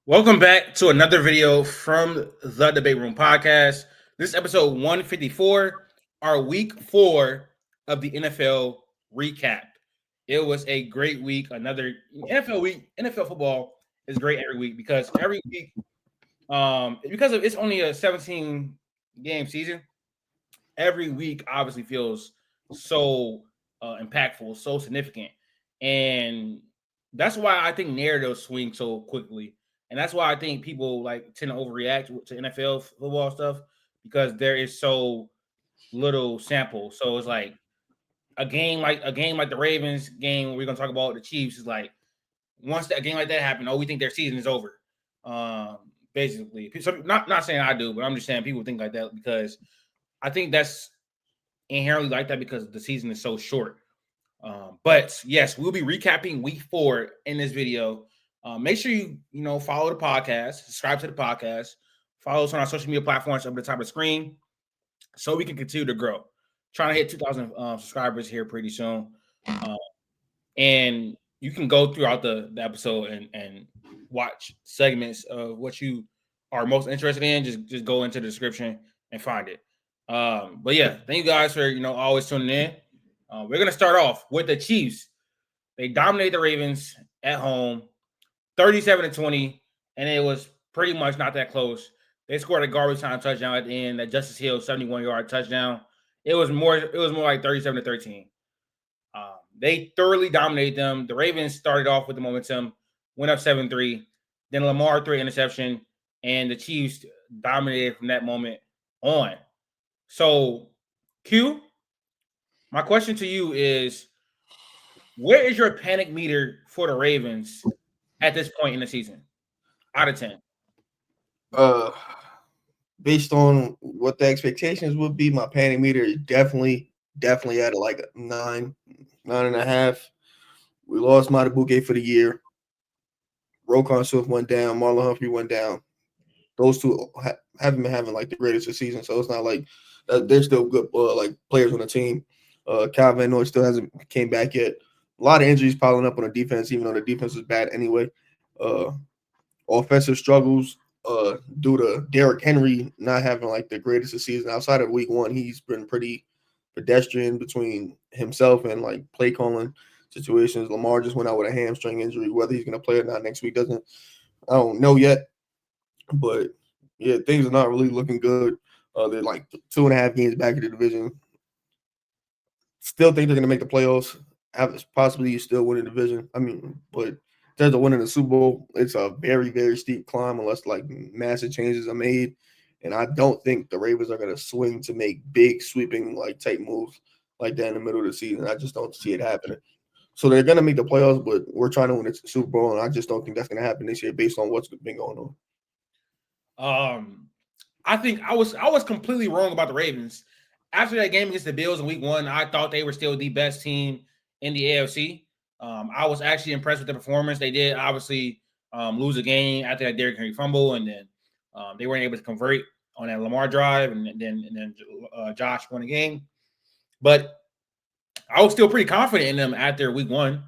Welcome back to another video from the Debate Room podcast. This is episode 154, our week 4 of the NFL recap. It was a great week. Another NFL week. NFL football is great every week because every week, because of it's only a 17 game season, every week obviously feels so impactful, so significant. And that's why I think narratives swing so quickly. And that's why I think people like tend to overreact to NFL football stuff because there is so little sample. So it's like a game like the Ravens game we're gonna talk about the Chiefs is like once that game like that happened, oh, we think their season is over. Basically. So not saying I do, but I'm just saying people think like that because I think that's inherently like that because the season is so short. But yes, we'll be recapping week 4 in this video. Make sure you follow the podcast, subscribe to the podcast, follow us on our social media platforms up at the top of the screen, so we can continue to grow. Trying to hit 2,000 subscribers here pretty soon, and you can go throughout the episode and watch segments of what you are most interested in. Just go into the description and find it. But yeah, thank you guys for always tuning in. We're gonna start off with the Chiefs. They dominate the Ravens at home, 37-20, and it was pretty much not that close. They scored a garbage time touchdown at the end, that Justice Hill 71-yard touchdown. It was more like 37-13. They thoroughly dominated them. The Ravens started off with the momentum, went up 7-3. Then Lamar threw an interception, and the Chiefs dominated from that moment on. So, Q, my question to you is, where is your panic meter for the Ravens at this point in the season? Out of 10. Based on what the expectations would be, my panic meter is definitely at like a 9.5. We lost Buccaneers for the year. Roquan Swift went down. Marlon Humphrey went down. Those two haven't been having like the greatest of seasons, so it's not like they're still good like players on the team. Calvin Van Noy still hasn't came back yet. A lot of injuries piling up on the defense, even though the defense is bad anyway. Offensive struggles due to Derrick Henry not having like the greatest of season. Outside of week 1, he's been pretty pedestrian between himself and like play calling situations. Lamar just went out with a hamstring injury. Whether he's going to play or not next week I don't know yet. But yeah, things are not really looking good. They're like 2.5 games back in the division. Still think they're going to make the playoffs. Possibly you still win the division. But in terms of winning the Super Bowl, it's a very, very steep climb unless like massive changes are made. And I don't think the Ravens are going to swing to make big sweeping like type moves like that in the middle of the season. I just don't see it happening. So they're going to make the playoffs, but we're trying to win the Super Bowl, and I just don't think that's going to happen this year based on what's been going on. I think I was completely wrong about the Ravens. After that game against the Bills in week 1, I thought they were still the best team in the AFC. I was actually impressed with the performance. They did obviously lose a game after that Derrick Henry fumble, and then they weren't able to convert on that Lamar drive, and then Josh won the game. But I was still pretty confident in them after week 1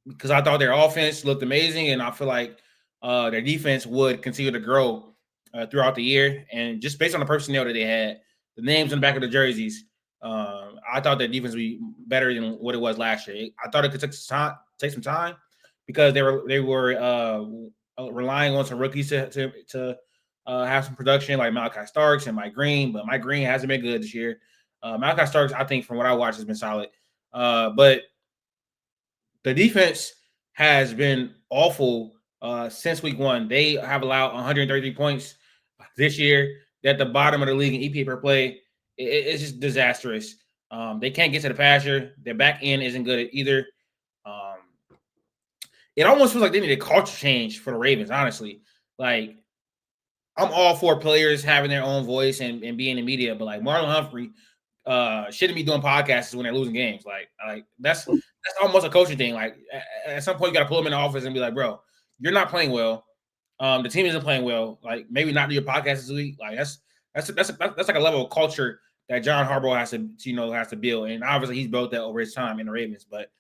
because I thought their offense looked amazing, and I feel like their defense would continue to grow throughout the year. And just based on the personnel that they had, the names on the back of the jerseys, I thought their defense would be better than what it was last year. I thought it could take some time because they were relying on some rookies to have some production like Malachi Starks and Mike Green, but Mike Green hasn't been good this year. Malachi Starks, I think, from what I watched, has been solid, but the defense has been awful since week 1. They have allowed 133 points this year. They're at the bottom of the league in EPA per play. It's just disastrous. They can't get to the passer. Their back end isn't good either. It almost feels like they need a culture change for the Ravens, honestly. Like, I'm all for players having their own voice and being in the media, but like Marlon Humphrey shouldn't be doing podcasts when they're losing games. Like that's almost a coaching thing. Like at some point you got to pull them in the office and be like, bro, you're not playing well. The team isn't playing well. Like maybe not do your podcast this week. Like that's like a level of culture that John Harbaugh has to build, and obviously he's built that over his time in the Ravens. But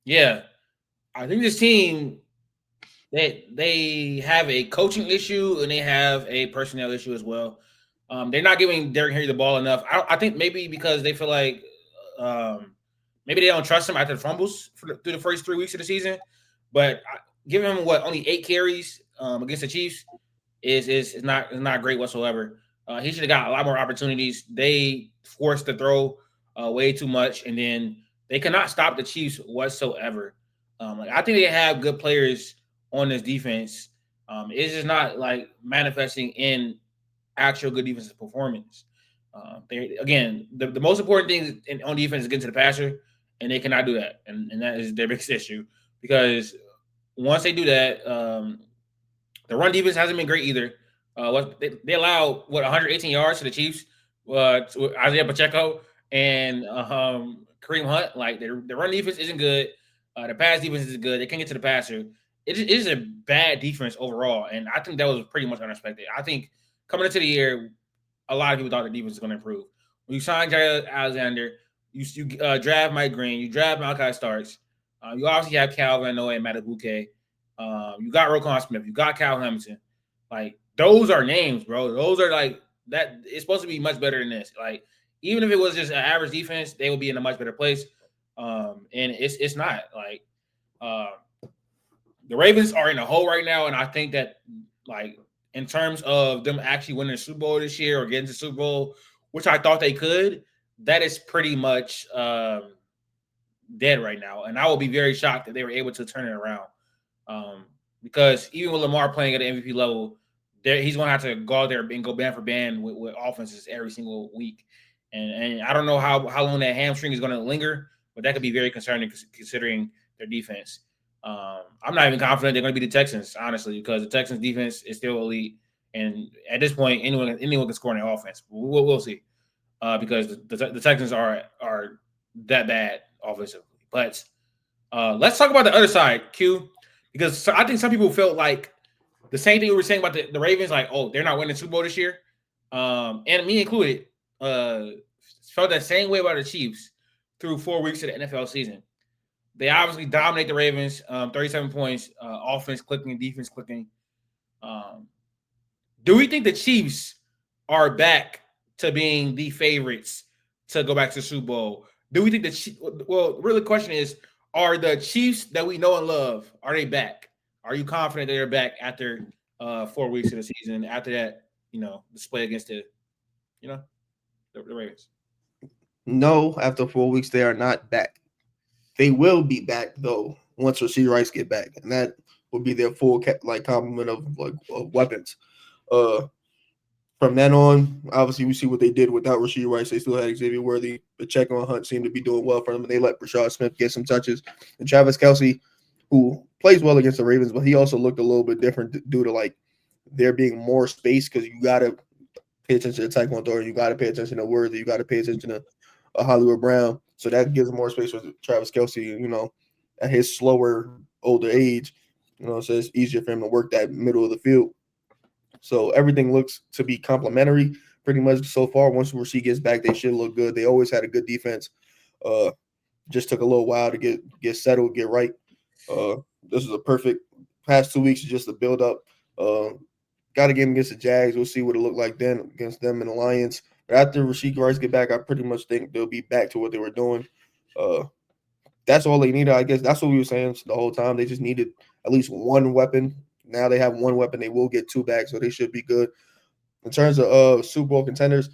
yeah, I think this team they have a coaching issue and they have a personnel issue as well. They're not giving Derrick Henry the ball enough. I think maybe because they feel like um, maybe they don't trust him after the fumbles through the first 3 weeks of the season. But giving him only 8 carries against the Chiefs is not great whatsoever. He should have got a lot more opportunities. They forced the throw way too much, and then they cannot stop the Chiefs whatsoever. I think they have good players on this defense. It's just not like manifesting in actual good defensive performance. Again, the most important thing on defense is getting to the passer, and they cannot do that, and that is their biggest issue because once they do that, the run defense hasn't been great either. They allowed 118 yards to the Chiefs, to Isaiah Pacheco and Kareem Hunt. Like the run defense isn't good. The pass defense is good. They can't get to the passer. It is a bad defense overall, and I think that was pretty much unexpected. I think coming into the year, a lot of people thought the defense was going to improve. When you sign Jair Alexander, you draft Mike Green, you draft Malachi Starks. You obviously have Calvin Noe and Matabuke. You got Roquan Smith. You got Cal Hamilton. Like those are names, bro. Those are like that. It's supposed to be much better than this. Like even if it was just an average defense, they would be in a much better place. And it's not like the Ravens are in a hole right now, and I think that like in terms of them actually winning the Super Bowl this year or getting to the Super Bowl, which I thought they could, that is pretty much dead right now. And I will be very shocked that they were able to turn it around. Because even with Lamar playing at the MVP level, he's going to have to go out there and go band for band with offenses every single week. And I don't know how long that hamstring is going to linger, but that could be very concerning considering their defense. I'm not even confident they're going to be the Texans, honestly, because the Texans defense is still elite. And at this point, anyone can score in their offense. We'll see. Because the Texans are that bad offensively. But let's talk about the other side, Q, because I think some people felt like the same thing we were saying about the Ravens, like, oh, they're not winning the Super Bowl this year. And me included, felt that same way about the Chiefs through 4 weeks of the NFL season. They obviously dominate the Ravens, 37 points, offense clicking, defense clicking. Do we think the Chiefs are back to being the favorites to go back to the Super Bowl? Do we think really the question is, are the Chiefs that we know and love, are they back? Are you confident they're back after 4 weeks of the season, after that, display against the Ravens? No, after 4 weeks, they are not back. They will be back though once Rashee Rice get back, and that will be their full complement of weapons. From then on, obviously we see what they did without Rashee Rice. They still had Xavier Worthy, Pacheco and Hunt seemed to be doing well for them, and they let Rashad Smith get some touches. And Travis Kelce, who plays well against the Ravens, but he also looked a little bit different due to there being more space because you got to pay attention to Tyquan Thornton, you got to pay attention to Worthy, you got to pay attention to Hollywood Brown. So that gives more space for Travis Kelce, at his slower, older age, so it's easier for him to work that middle of the field. So everything looks to be complementary pretty much so far. Once Rasheed gets back, they should look good. They always had a good defense. Just took a little while to get settled, get right. This is a perfect past 2 weeks just to build up. Got to get him against the Jags. We'll see what it looked like then against them and the Lions. But after Rasheed Rice get back, I pretty much think they'll be back to what they were doing. That's all they needed. I guess that's what we were saying the whole time. They just needed at least one weapon. Now they have one weapon. They will get two back, so they should be good. In terms of Super Bowl contenders,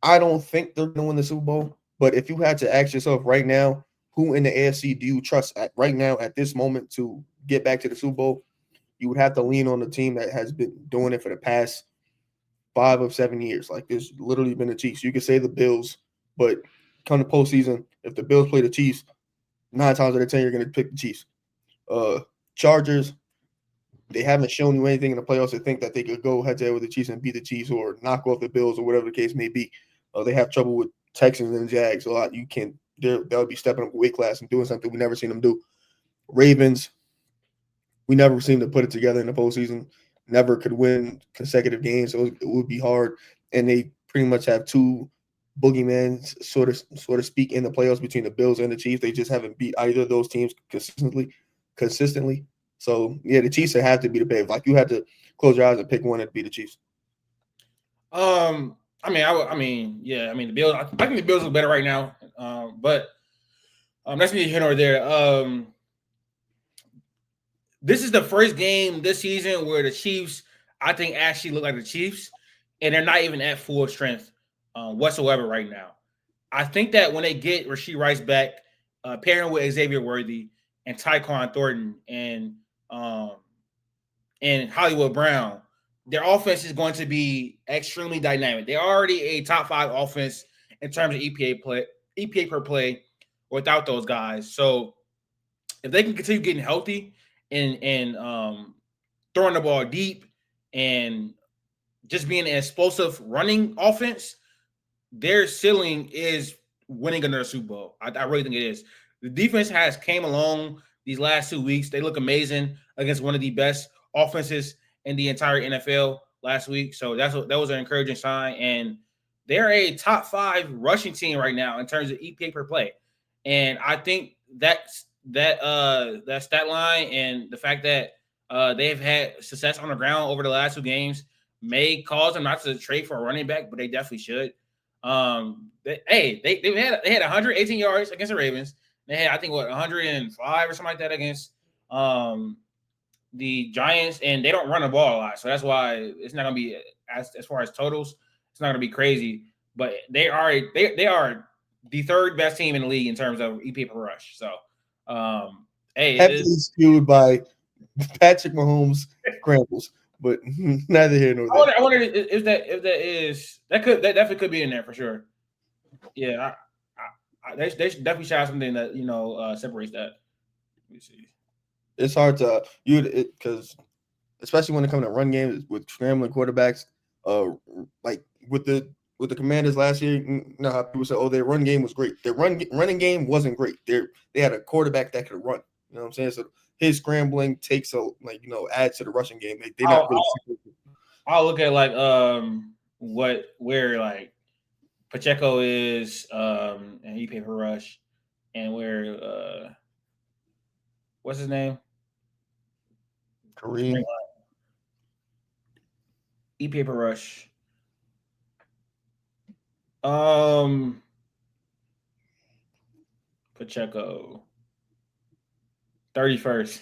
I don't think they're going to win the Super Bowl. But if you had to ask yourself right now, who in the AFC do you trust right now at this moment to get back to the Super Bowl? You would have to lean on the team that has been doing it for the past 5 of 7 years. Like, there's literally been the Chiefs. You could say the Bills, but come to postseason, if the Bills play the Chiefs, 9 times out of 10, you're going to pick the Chiefs. Chargers, they haven't shown you anything in the playoffs to think that they could go head-to-head with the Chiefs and beat the Chiefs or knock off the Bills or whatever the case may be. They have trouble with Texans and Jags. A lot. They'll be stepping up weight class and doing something we never seen them do. Ravens, we never seem to put it together in the postseason. Never could win consecutive games, so it would be hard. And they pretty much have two boogeymen, sort of speak, in the playoffs between the Bills and the Chiefs. They just haven't beat either of those teams consistently. So yeah, the Chiefs have to be the favorite. Like you had to close your eyes and pick one and be the Chiefs. The Bills. I think the Bills look better right now. But that's neither here nor there. This is the first game this season where the Chiefs, I think, actually look like the Chiefs, and they're not even at full strength whatsoever right now. I think that when they get Rashee Rice back, pairing with Xavier Worthy and Tyquan Thornton and Hollywood Brown, their offense is going to be extremely dynamic. They're already a top 5 offense in terms of EPA per play without those guys. So if they can continue getting healthy and throwing the ball deep and just being an explosive running offense, their ceiling is winning another Super Bowl. I really think it is. The defense has came along these last 2 weeks. They look amazing against one of the best offenses in the entire NFL last week. So that was an encouraging sign. And they're a top 5 rushing team right now in terms of EPA per play. And I think that stat line and the fact that they've had success on the ground over the last 2 games may cause them not to trade for a running back, but they definitely should. They had 118 yards against the Ravens. They had, I think, 105 or something like that against the Giants, and they don't run the ball a lot, so that's why it's not gonna be as far as totals. It's not gonna be crazy, but they are the 3rd best team in the league in terms of EP per rush. So, heavily skewed by Patrick Mahomes scrambles, but neither here nor there. I wonder if that definitely could be in there for sure. Yeah, they should definitely shout something that separates that. Let me see. It's hard to because especially when it comes to run games with scrambling quarterbacks, like with the Commanders last year, you know how people say, "Oh, their run game was great." Their running game wasn't great. They had a quarterback that could run. You know what I'm saying? So his scrambling takes adds to the rushing game. They're not really. I'll look at where like Pacheco is and EP per rush, and where what's his name? Kareem. EP per rush. Pacheco 31st.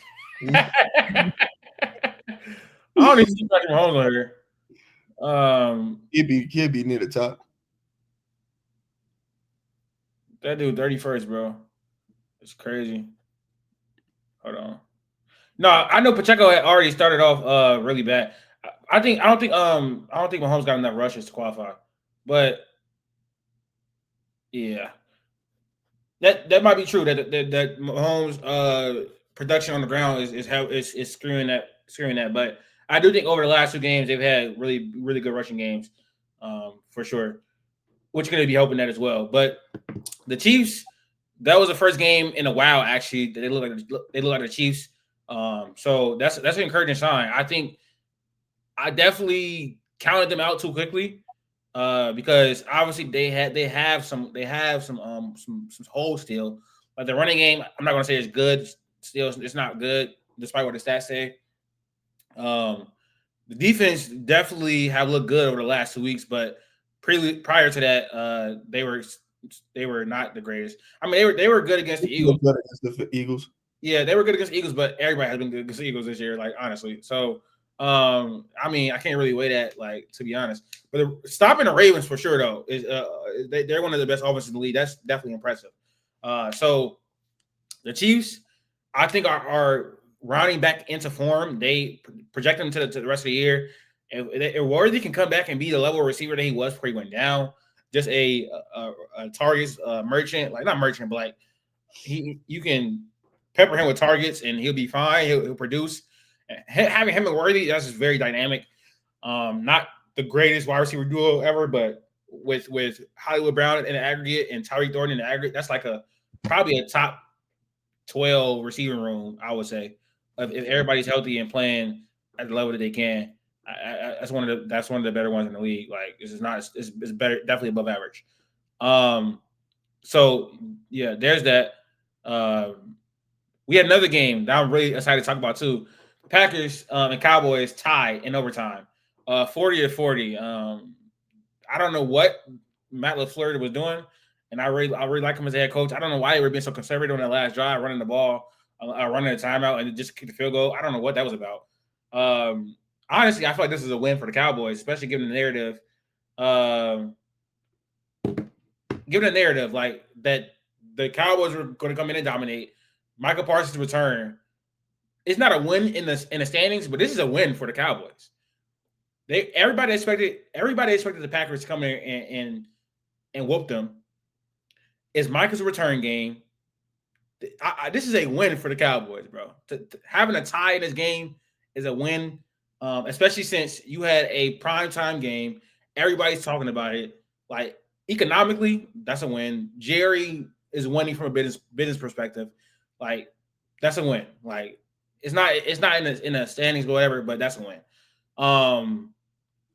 I don't even see Patrick Mahomes on here. He'd be near the top. That dude 31st, bro. It's crazy. Hold on. No, I know Pacheco had already started off really bad. I don't think Mahomes got enough rushes to qualify. But yeah. That might be true that Mahomes production on the ground is screwing that. But I do think over the last 2 games they've had really, really good rushing games, for sure, which is going to be helping that as well. But the Chiefs, that was the first game in a while actually that they look like the Chiefs. So that's an encouraging sign. I think I definitely counted them out too quickly. Because obviously they have some holes still. Like the running game, I'm not gonna say it's good. Still, it's not good, despite what the stats say. The defense definitely have looked good over the last 2 weeks, but prior to that, they were not the greatest. I mean, they were good against the Eagles. Good against the Eagles. Yeah, they were good against the Eagles, but everybody has been good against the Eagles this year. Like honestly, so. I mean, I can't really weigh that, like, to be honest. But stopping the Ravens for sure, though, is they're one of the best offenses in the league. That's definitely impressive. So the Chiefs, I think, are rounding back into form. They project them to the rest of the year. If Worthy can come back and be the level of receiver that he was before he went down, just a targets merchant, like not merchant, but like you can pepper him with targets and he'll be fine. He'll produce. Having him and Worthy, that's just very dynamic. Not the greatest wide receiver duo ever, but with Hollywood Brown in the aggregate and Tyreek Thornton in the aggregate, that's like probably a top 12 receiving room, I would say. If everybody's healthy and playing at the level that they can, that's one of the better ones in the league. Like it's better, definitely above average. So yeah, there's that. We had another game that I'm really excited to talk about too. Packers and Cowboys tie in overtime, 40-40. I don't know what Matt LaFleur was doing, and I really like him as a head coach. I don't know why they were being so conservative on that last drive, running the ball, running a timeout, and just kick the field goal. I don't know what that was about. Honestly, I feel like this is a win for the Cowboys, especially given the narrative. Given the narrative like that, the Cowboys were going to come in and dominate. Michael Parsons' return. It's not a win in the standings, but this is a win for the Cowboys. Everybody expected the Packers to come in and whoop them. It's Michael's return game. This is a win for the Cowboys, bro. Having a tie in this game is a win, especially since you had a primetime game. Everybody's talking about it. Like economically, that's a win. Jerry is winning from a business perspective. Like that's a win. Like it's not in the standings or whatever, but that's a win.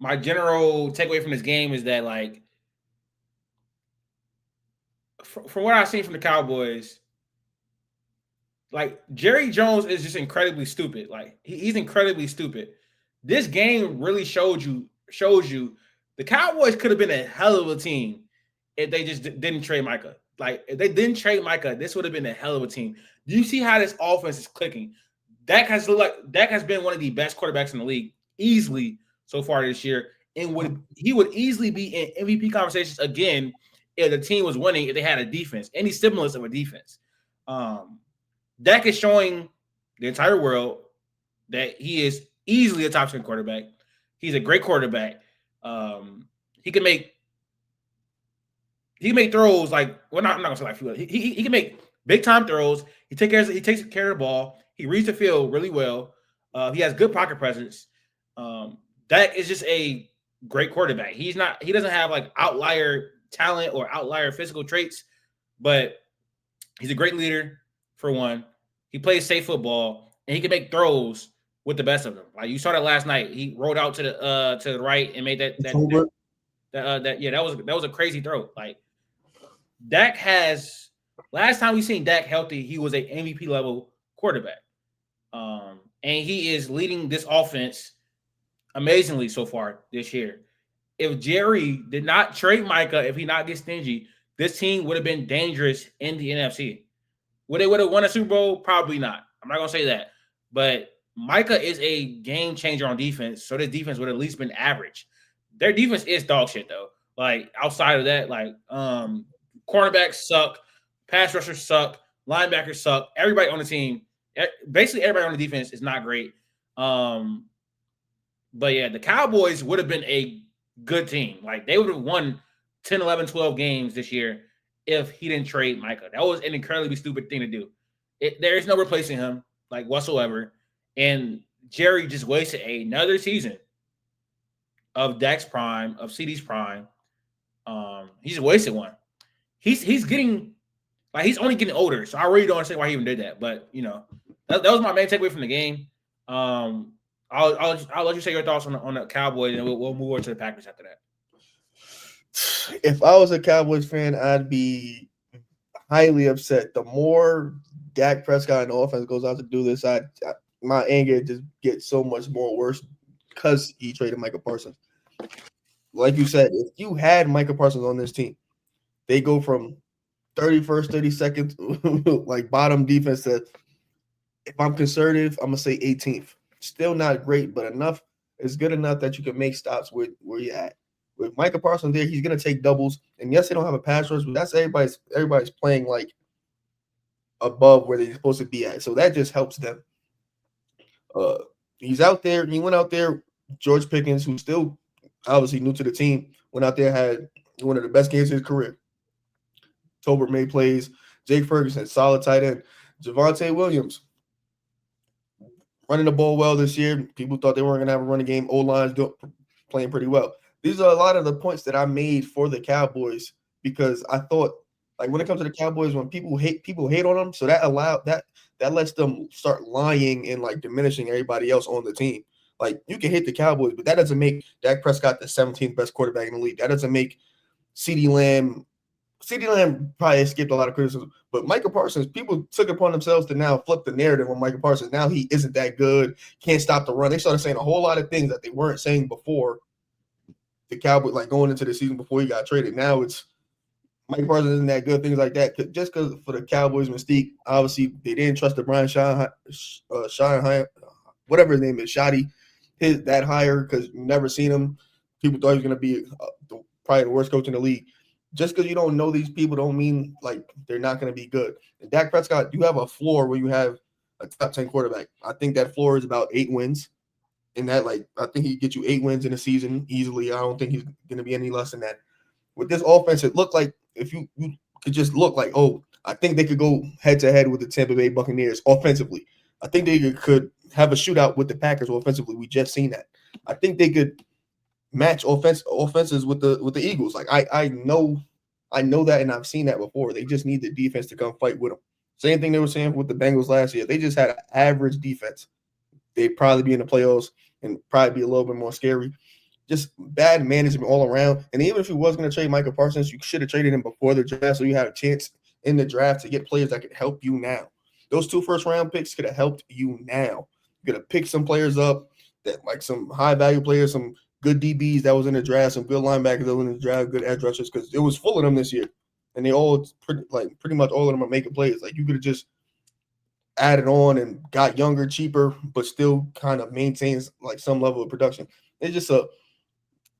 My general takeaway from this game is that like from what I've seen from the Cowboys, like Jerry Jones is just incredibly stupid. Like he's incredibly stupid. This game really shows you the Cowboys could have been a hell of a team if they just didn't trade Micah. Like if they didn't trade Micah, this would have been a hell of a team. Do you see how this offense is clicking? Dak has been one of the best quarterbacks in the league easily so far this year, and he would easily be in MVP conversations again if the team was winning, if they had a defense, any semblance of a defense. Dak is showing the entire world that he is easily a top 10 quarterback. He's a great quarterback. He can make throws like I'm not gonna say like he can make big time throws. He takes care of the ball. He reads the field really well. He has good pocket presence. Dak is just a great quarterback. He doesn't have like outlier talent or outlier physical traits, but he's a great leader for one. He plays safe football and he can make throws with the best of them. Like you saw that last night. He rolled out to the right and made that was a crazy throw. Like Dak has last time we seen Dak healthy, he was a MVP level quarterback. And he is leading this offense amazingly so far this year. If Jerry did not trade Micah, if he not get stingy, this team would have been dangerous in the NFC. Would they have won a Super Bowl? Probably not. I'm not gonna say that. But Micah is a game changer on defense, so this defense would have at least been average. Their defense is dog shit though. Like outside of that, like cornerbacks suck, pass rushers suck, linebackers suck. Everybody on the team, basically everybody on the defense is not great. But yeah, the Cowboys would have been a good team. Like they would have won 10, 11, 12 games this year if he didn't trade Micah. That was an incredibly stupid thing to do. There is no replacing him, like whatsoever. And Jerry just wasted another season of Dak's prime, of CD's prime. He just wasted one. He's getting like he's only getting older, so I really don't understand why he even did that. But you know, that was my main takeaway from the game. I'll let you say your thoughts on the Cowboys, and we'll move on to the Packers after that. If I was a Cowboys fan, I'd be highly upset. The more Dak Prescott and the offense goes out to do this, my anger just gets so much more worse because he traded Micah Parsons. Like you said, if you had Micah Parsons on this team, they go from 31st, 32nd, like bottom defense to, if I'm conservative, I'm going to say 18th. Still not great, but enough. It's good enough that you can make stops with where you're at. With Micah Parsons there, he's going to take doubles. And yes, they don't have a pass rush, but that's everybody's playing like above where they're supposed to be at. So that just helps them. He's out there. He went out there. George Pickens, who's still obviously new to the team, went out there, had one of the best games of his career. Tolbert made plays. Jake Ferguson, solid tight end. Javonte Williams, running the ball well this year. People thought they weren't going to have a running game. O-line's playing pretty well. These are a lot of the points that I made for the Cowboys because I thought, like, when it comes to the Cowboys, when people hate on them, so that lets them start lying and like diminishing everybody else on the team. Like, you can hate the Cowboys, but that doesn't make Dak Prescott the 17th best quarterback in the league. That doesn't make CeeDee Lamb CeeDee Lamb probably escaped a lot of criticism, but Micah Parsons, people took it upon themselves to now flip the narrative on Micah Parsons. Now he isn't that good, can't stop the run. They started saying a whole lot of things that they weren't saying before the Cowboys, like going into the season before he got traded. Now it's Micah Parsons isn't that good, things like that. Just because for the Cowboys' mystique, obviously they didn't trust the Brian Sean, whatever his name is, Shoddy, that hire because you never seen him. People thought he was going to be probably the worst coach in the league. Just because you don't know these people don't mean like they're not going to be good. And Dak Prescott, you have a floor where you have a top 10 quarterback. I think that floor is about 8 wins. And that, like, I think he get you 8 wins in a season easily. I don't think he's going to be any less than that. With this offense, it looked like if you could just look like, oh, I think they could go head to head with the Tampa Bay Buccaneers offensively. I think they could have a shootout with the Packers offensively. We just seen that. I think they could match offenses with the Eagles. Like I know that, and I've seen that before. They just need the defense to come fight with them. Same thing they were saying with the Bengals last year. They just had an average defense. They'd probably be in the playoffs and probably be a little bit more scary. Just bad management all around. And even if you was going to trade Michael Parsons, you should have traded him before the draft so you had a chance in the draft to get players that could help you now. Those 2 first-round picks could have helped you now. You could have picked some players up that like some high-value players, some good DBs that was in the draft, some good linebackers that were in the draft, good edge rushers, because it was full of them this year. And they all pretty much all of them are making plays. Like you could have just added on and got younger, cheaper, but still kind of maintains like some level of production. It's just a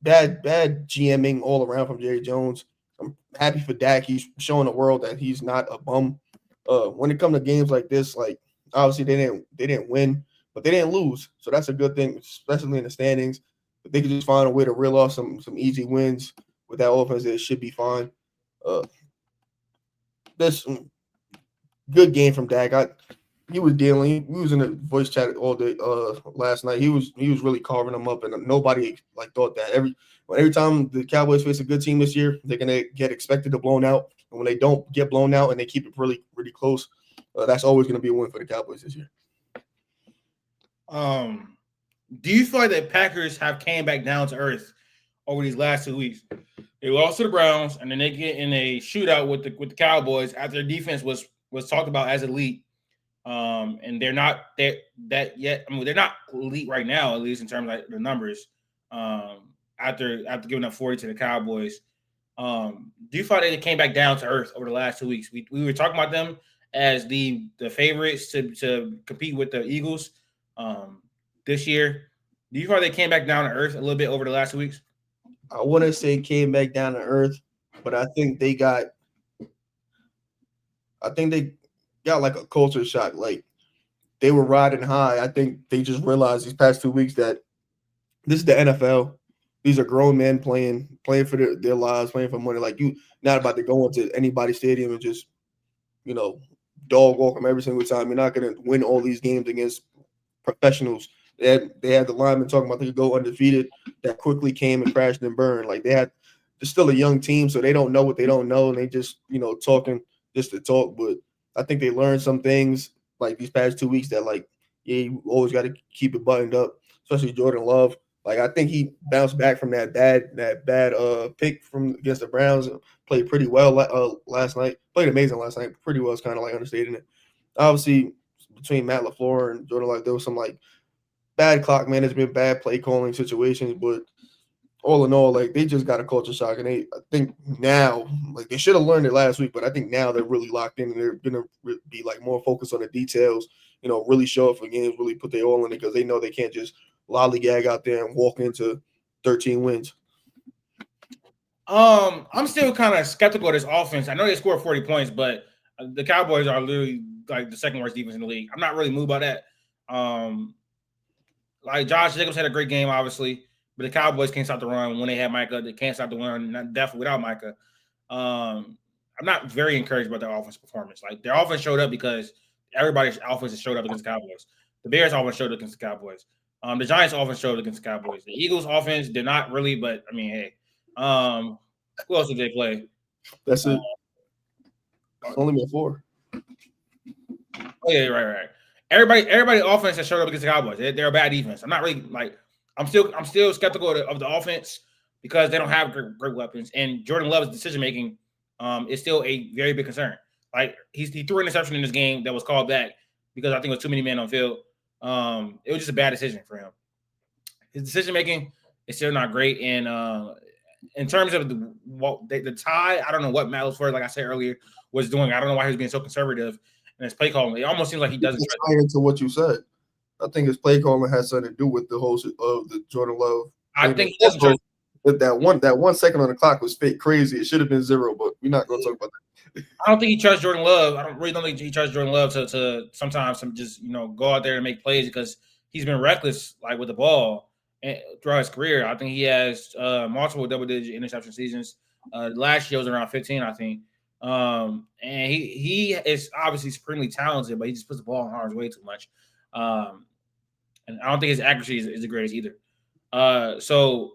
bad GMing all around from Jerry Jones. I'm happy for Dak. He's showing the world that he's not a bum. When it comes to games like this, like obviously they didn't win, but they didn't lose. So that's a good thing, especially in the standings. If they could just find a way to reel off some easy wins with that offense, it should be fine. This good game from Dak. He was dealing. He was in the voice chat all day last night. He was really carving them up, and nobody like thought that every time the Cowboys face a good team this year, they're gonna get expected to blown out. And when they don't get blown out and they keep it really close, that's always gonna be a win for the Cowboys this year. Do you feel like the Packers have came back down to earth over these last 2 weeks? They lost to the Browns, and then they get in a shootout with the Cowboys after their defense was talked about as elite. And they're not that yet. I mean, they're not elite right now, at least in terms of like the numbers. After giving up 40 to the Cowboys, do you feel like they came back down to earth over the last 2 weeks? We were talking about them as the favorites to compete with the Eagles this year. Do you feel like they came back down to earth a little bit over the last 2 weeks? I wouldn't say came back down to earth, but I think they got like a culture shock. Like they were riding high. I think they just realized these past 2 weeks that this is the NFL. These are grown men playing for their lives, playing for money. Like you not about to go into anybody's stadium and just, dog walk them every single time. You're not going to win all these games against professionals. They had the linemen talking about they could go undefeated. That quickly came and crashed and burned. Like they're still a young team, so they don't know what they don't know, and they just talking just to talk. But I think they learned some things like these past 2 weeks that you always got to keep it buttoned up, especially Jordan Love. Like I think he bounced back from that bad pick from against the Browns. Played pretty well last night. Played amazing last night. Pretty well is kind of like understating it. Obviously, between Matt LaFleur and Jordan Love, there was some bad clock management, bad play calling situations, but all in all, they just got a culture shock, and I think now, they should have learned it last week, but I think now they're really locked in, and they're gonna be more focused on the details, really show up for games, really put their all in it because they know they can't just lollygag out there and walk into 13 wins. I'm still kind of skeptical of this offense. I know they scored 40 points, but the Cowboys are literally the second worst defense in the league. I'm not really moved by that. Josh Jacobs had a great game, obviously, but the Cowboys can't stop the run when they had Micah. They can't stop the run, definitely without Micah. I'm not very encouraged by their offense performance. Their offense showed up because everybody's offense has showed up against the Cowboys. The Bears offense showed up against the Cowboys. The Giants offense showed up against the Cowboys. The Eagles offense did not really, but I mean, hey, who else did they play? That's it. Only been 4. Oh yeah, right. Everybody offense has showed up against the Cowboys. They're a bad defense. I'm not really I'm still skeptical of the offense because they don't have great weapons, and Jordan Love's decision making is still a very big concern. Like he threw an interception in this game that was called back because I think it was too many men on field. It was just a bad decision for him. His decision making is still not great, and in terms of the tie, I don't know what Matt LaFleur, like I said earlier, was doing. I don't know why he was being so conservative in his play calling. It almost seems like he doesn't. Into what you said, I think his play calling has something to do with the whole of the Jordan Love. I think he doesn't trust. But that 1 second on the clock was fake crazy. It should have been 0, but we're not going to talk about that. I don't think he trusts Jordan Love. I don't think he trusts Jordan Love to sometimes just go out there and make plays because he's been reckless like with the ball throughout his career. I think he has multiple double-digit interception seasons. Last year was around 15, I think. And he is obviously supremely talented, but he just puts the ball in harm's way too much. And I don't think his accuracy is the greatest either. So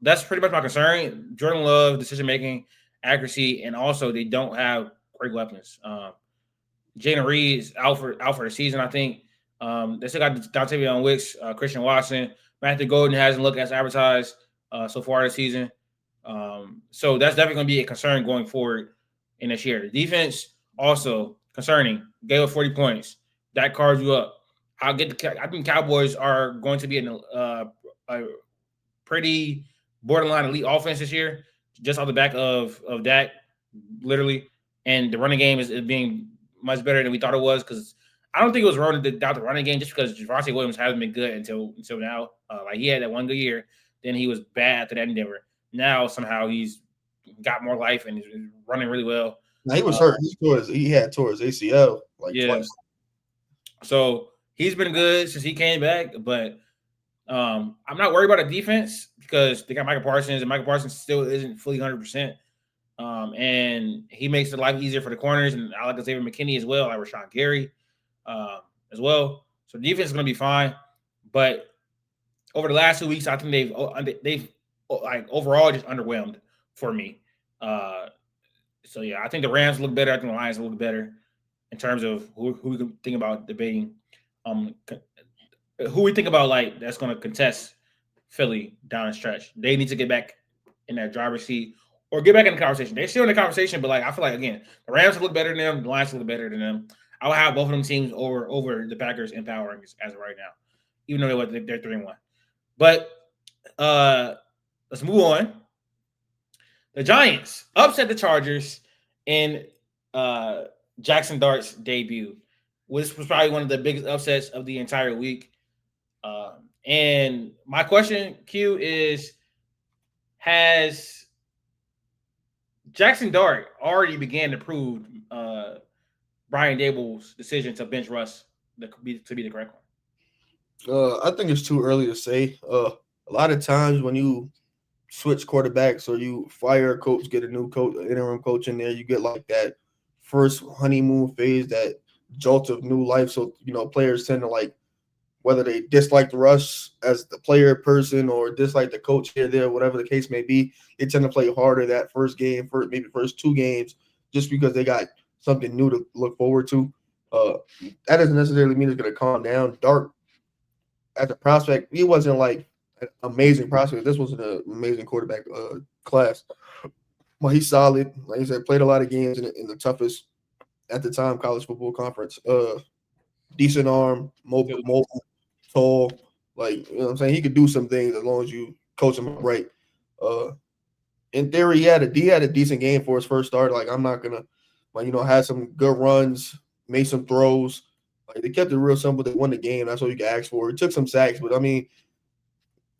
that's pretty much my concern. Jordan Love, decision-making, accuracy, and also they don't have great weapons. Jayden Reed is out for the season, I think. They still got Dontavion Wicks, Christian Watson. Matthew Golden hasn't looked as advertised so far this season. So that's definitely going to be a concern going forward in this year. The defense also concerning. Gave up 40 points. That cards you up. I think Cowboys are going to be a pretty borderline elite offense this year, just off the back of Dak, literally. And the running game is being much better than we thought it was because I don't think it was wrong to doubt the running game just because Javonte Williams hasn't been good until now. Like he had that one good year, then he was bad after that in Denver. Now somehow he's got more life and he's running really well. Now he was hurt. He had tore his ACL twice. So he's been good since he came back, but I'm not worried about the defense because they got Michael Parsons, and Michael Parsons still isn't fully 100%. And he makes it life easier for the corners, and I like Latif and Que as well, like Rashawn Gary as well. So the defense is going to be fine. But over the last 2 weeks, I think they've like overall just underwhelmed for me. So yeah, I think the Rams look better. I think the Lions look better in terms of who we can think about debating. Who we think about like that's going to contest Philly down the stretch. They need to get back in that driver's seat or get back in the conversation. They're still in the conversation, but like I feel like again, the Rams look better than them. The Lions look better than them. I would have both of them teams over the Packers in power rankings as of right now, even though they're 3-1. But let's move on. The Giants upset the Chargers in Jackson Dart's debut, which was probably one of the biggest upsets of the entire week. And my question, Q, is has Jackson Dart already began to prove Brian Dable's decision to bench Russ to be the correct one? I think it's too early to say. A lot of times when you switch quarterbacks or you fire a coach, get a new coach, interim coach in there, you get like that first honeymoon phase, that jolt of new life. So, players tend to like, whether they dislike Russ as the player person or dislike the coach here, there, whatever the case may be, they tend to play harder that first game, maybe first 2 games, just because they got something new to look forward to. That doesn't necessarily mean it's going to calm down. Dart, as a prospect, he wasn't like an amazing prospect. This wasn't an amazing quarterback class. Well, he's solid. Like I said, played a lot of games in the toughest, at the time, college football conference. Decent arm, mobile, tall. Like, what I'm saying? He could do some things as long as you coach him right. In theory, he had a decent game for his first start. Like, I'm not going to, had some good runs, made some throws. Like, they kept it real simple. They won the game. That's all you can ask for. He took some sacks, but, I mean,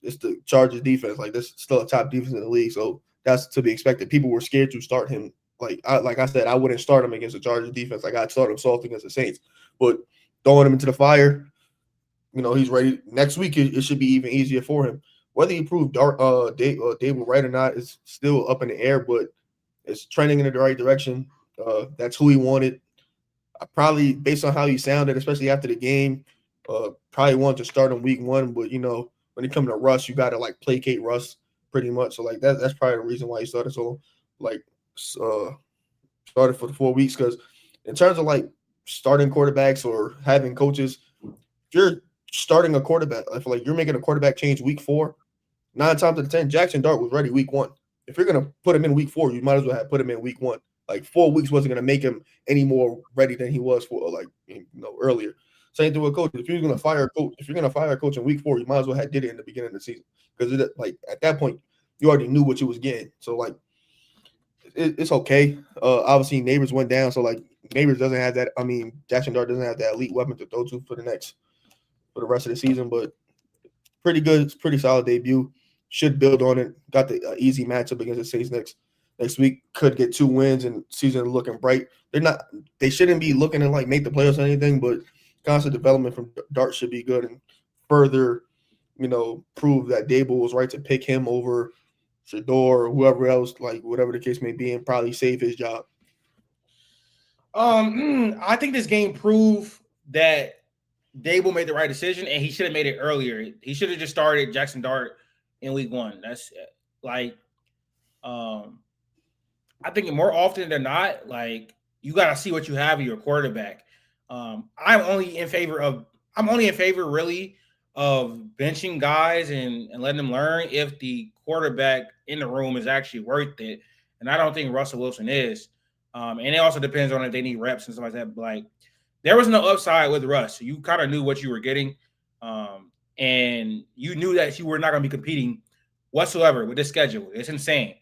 it's the Chargers defense. Like, this is still a top defense in the league, so that's to be expected. People were scared to start him. Like I said, I wouldn't start him against the Chargers defense. Like, I'd start him soft against the Saints. But throwing him into the fire, he's ready. Next week, it should be even easier for him. Whether he proved Dable right or not is still up in the air, but it's trending in the right direction. That's who he wanted. I probably, based on how he sounded, especially after the game, probably wanted to start him week 1. But, when it comes to Russ, you got to, like, placate Russ pretty much. So, like, that's probably the reason why he started started for the 4 weeks. Because in terms of, like, starting quarterbacks or having coaches, if you're starting a quarterback, I feel like you're making a quarterback change week 4, 9 times out of 10, Jackson Dart was ready week 1. if you're gonna put him in week 4, you might as well have put him in week 1. Like 4 weeks wasn't gonna make him any more ready than he was for earlier. Same thing with coaches. If you're gonna fire a coach in week 4, you might as well have did it in the beginning of the season because like at that point you already knew what you was getting. So like it's okay. Obviously Neighbors went down, so like Neighbors doesn't have that. I mean, Jackson Dart doesn't have that elite weapon to throw to for the rest of the season, but pretty good. It's pretty solid debut. Should build on it. Got the easy matchup against the Saints next week. Could get 2 wins and season looking bright. They shouldn't be looking to like make the playoffs or anything, but constant development from Dart should be good and further, prove that Dable was right to pick him over Shador or whoever else, like whatever the case may be, and probably save his job. I think this game proved that Dable made the right decision, and he should have made it earlier. He should have just started Jackson Dart in week 1. That's like, I think more often than not, like you got to see what you have in your quarterback. I'm only in favor really of benching guys and letting them learn if the quarterback in the room is actually worth it. And I don't think Russell Wilson is. And it also depends on if they need reps and stuff like that. But like, there was no upside with Russ. You kind of knew what you were getting. And you knew that you were not going to be competing whatsoever with this schedule. It's insane.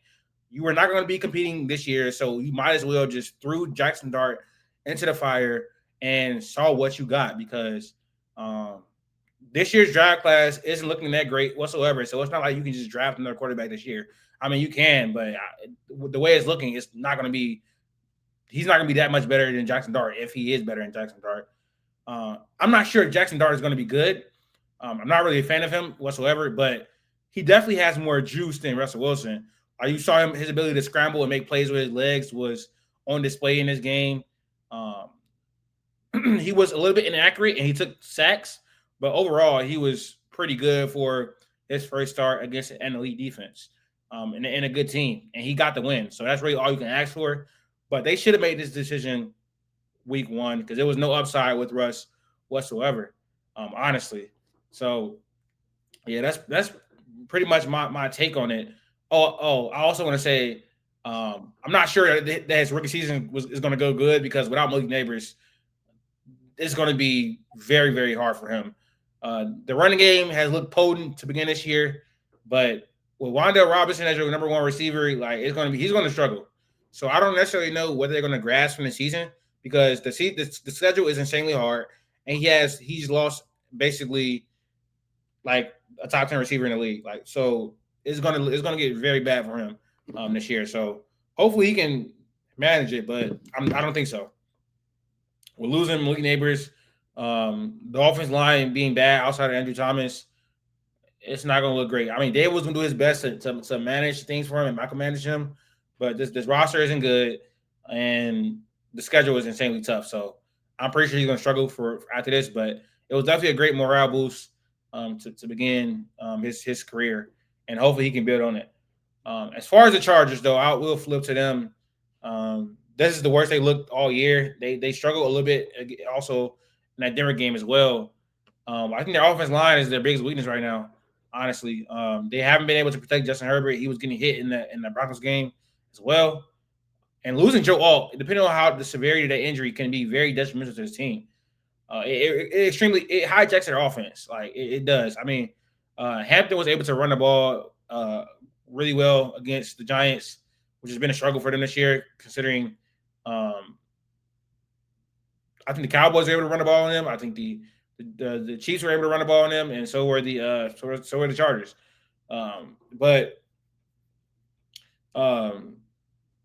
You were not going to be competing this year, so you might as well just threw Jackson Dart into the fire and saw what you got because this year's draft class isn't looking that great whatsoever. So it's not like you can just draft another quarterback this year. I mean, you can, but the way it's looking, it's not going to be – he's not going to be that much better than Jackson Dart if he is better than Jackson Dart. I'm not sure if Jackson Dart is going to be good. I'm not really a fan of him whatsoever, but he definitely has more juice than Russell Wilson. You saw his ability to scramble and make plays with his legs was on display in this game. He was a little bit inaccurate and he took sacks, but overall he was pretty good for his first start against an elite defense and a good team. And he got the win. So that's really all you can ask for. But they should have made this decision week 1 because there was no upside with Russ whatsoever, honestly. So, yeah, that's pretty much my take on it. I also want to say I'm not sure that his rookie season is going to go good because without Malik Neighbors, it's going to be very, very hard for him. The running game has looked potent to begin this year, but with Wan'Dale Robinson as your number 1 receiver, like he's going to struggle. So I don't necessarily know whether they're going to grasp from the season because the schedule is insanely hard, and he's lost basically like a top 10 receiver in the league. Like so. It's gonna get very bad for him this year. So hopefully he can manage it, but I don't think so. We're losing Malik Neighbors. The offensive line being bad outside of Andrew Thomas, it's not gonna look great. I mean, Dave was gonna do his best to manage things for him and micromanage him, but this roster isn't good, and the schedule is insanely tough. So I'm pretty sure he's gonna struggle for after this. But it was definitely a great morale boost to begin his career. And hopefully he can build on it. As far as the Chargers, though, I will flip to them. This is the worst they looked all year. They struggle a little bit also in that Denver game as well. I think their offensive line is their biggest weakness right now, honestly. They haven't been able to protect Justin Herbert. He was getting hit in the Broncos game as well. And losing Joe Alt, depending on how the severity of that injury, can be very detrimental to his team. It hijacks their offense. Like it does. I mean, Hampton was able to run the ball really well against the Giants, which has been a struggle for them this year, considering I think the Cowboys were able to run the ball on them. I think the Chiefs were able to run the ball on them, and so were the Chargers.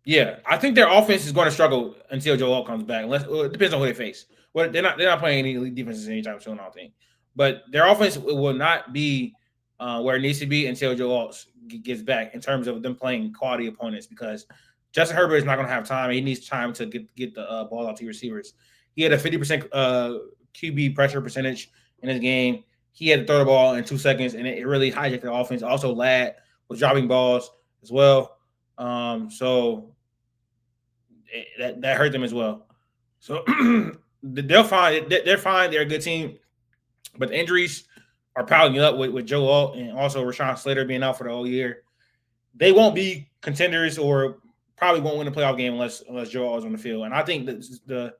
Yeah, I think their offense is going to struggle until Joe Alt comes back. It depends on who they face. Well, they're not playing any elite defenses anytime soon, I don't think. But their offense will not be where it needs to be until Joe Alt gets back in terms of them playing quality opponents because Justin Herbert is not going to have time. He needs time to get the ball out to receivers. He had a 50% QB pressure percentage in his game. He had to throw the ball in 2 seconds, and it really hijacked the offense. Also, Ladd was dropping balls as well. So that hurt them as well. So they're fine. They're a good team, but the injuries are piling up with Joe Alt and also Rashawn Slater being out for the whole year. they won't be contenders or probably won't win a playoff game unless Joe is on the field. And I think that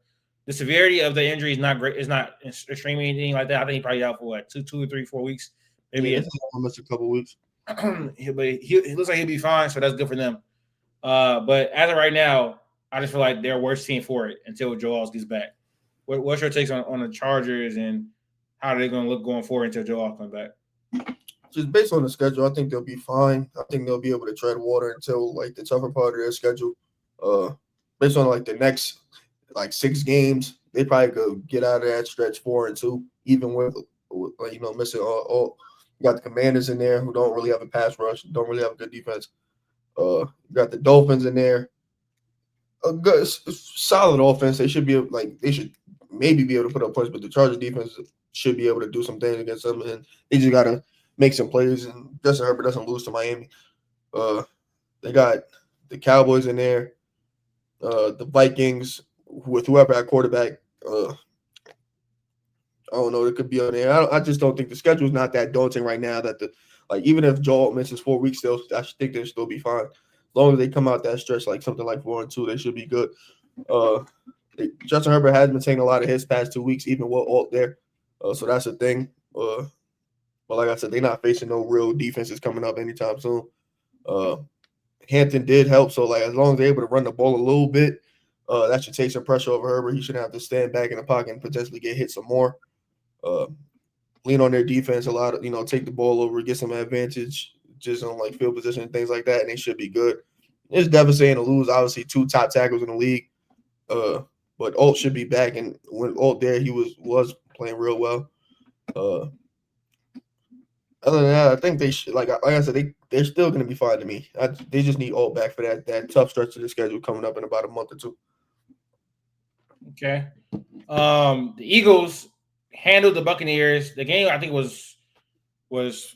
the severity of the injury is not great. It's not extreme or anything like that. I think he probably out for what 2 or 3, 4 weeks, maybe. Yeah, almost a couple weeks. But he looks like he'll be fine, so that's good for them. But as of right now, I just feel like they're a worse team for it until Joel gets back. What's your takes on the Chargers and how they're going to look going forward until Joel comes back? Just based on the schedule, I think they'll be fine. I think they'll be able to tread water until like the tougher part of their schedule. Based on like the next like 6 games, they probably could get out of that stretch 4-2, even with like missing all. You got the Commanders in there who don't really have a pass rush, don't really have a good defense. You got the Dolphins in there, a good solid offense. They should they should maybe be able to put up points, but the Chargers defense should be able to do some things against them, and they just gotta make some plays, and Justin Herbert doesn't lose to Miami. They got the Cowboys in there, the Vikings with whoever at quarterback. I don't know. It could be on there. I just don't think the schedule is not that daunting right now. That even if Joel misses 4 weeks, I think they'll still be fine. As long as they come out that stretch like something like 4-2, they should be good. Justin Herbert has been taking a lot of hits past 2 weeks, even with Alt there. So that's a thing. But like I said, they're not facing no real defenses coming up anytime soon. Hampton did help, so like as long as they're able to run the ball a little bit, that should take some pressure over Herbert. He shouldn't have to stand back in the pocket and potentially get hit some more. Lean on their defense a lot, take the ball over, get some advantage just on like field position and things like that, and they should be good. It's devastating to lose, obviously, 2 top tackles in the league. But Alt should be back, and when Alt there, he was playing real well. Other than that, I think they should, like I said, they're still going to be fine to me. They just need Alt back for that tough stretch of the schedule coming up in about a month or 2. Okay. The Eagles handled the Buccaneers. The game I think was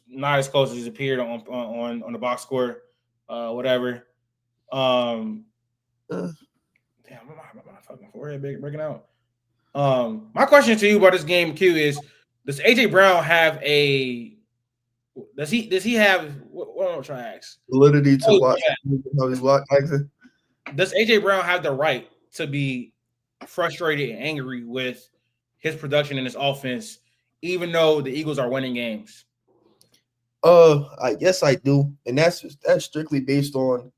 not as close as it appeared on the box score, whatever. Damn, my fucking forehead breaking out. My question to you about this game, Q, is does AJ Brown have a does he have what am I trying to ask? Validity to watch. Does AJ Brown have the right to be frustrated and angry with his production in his offense, even though the Eagles are winning games? I guess I do, and that's strictly based on,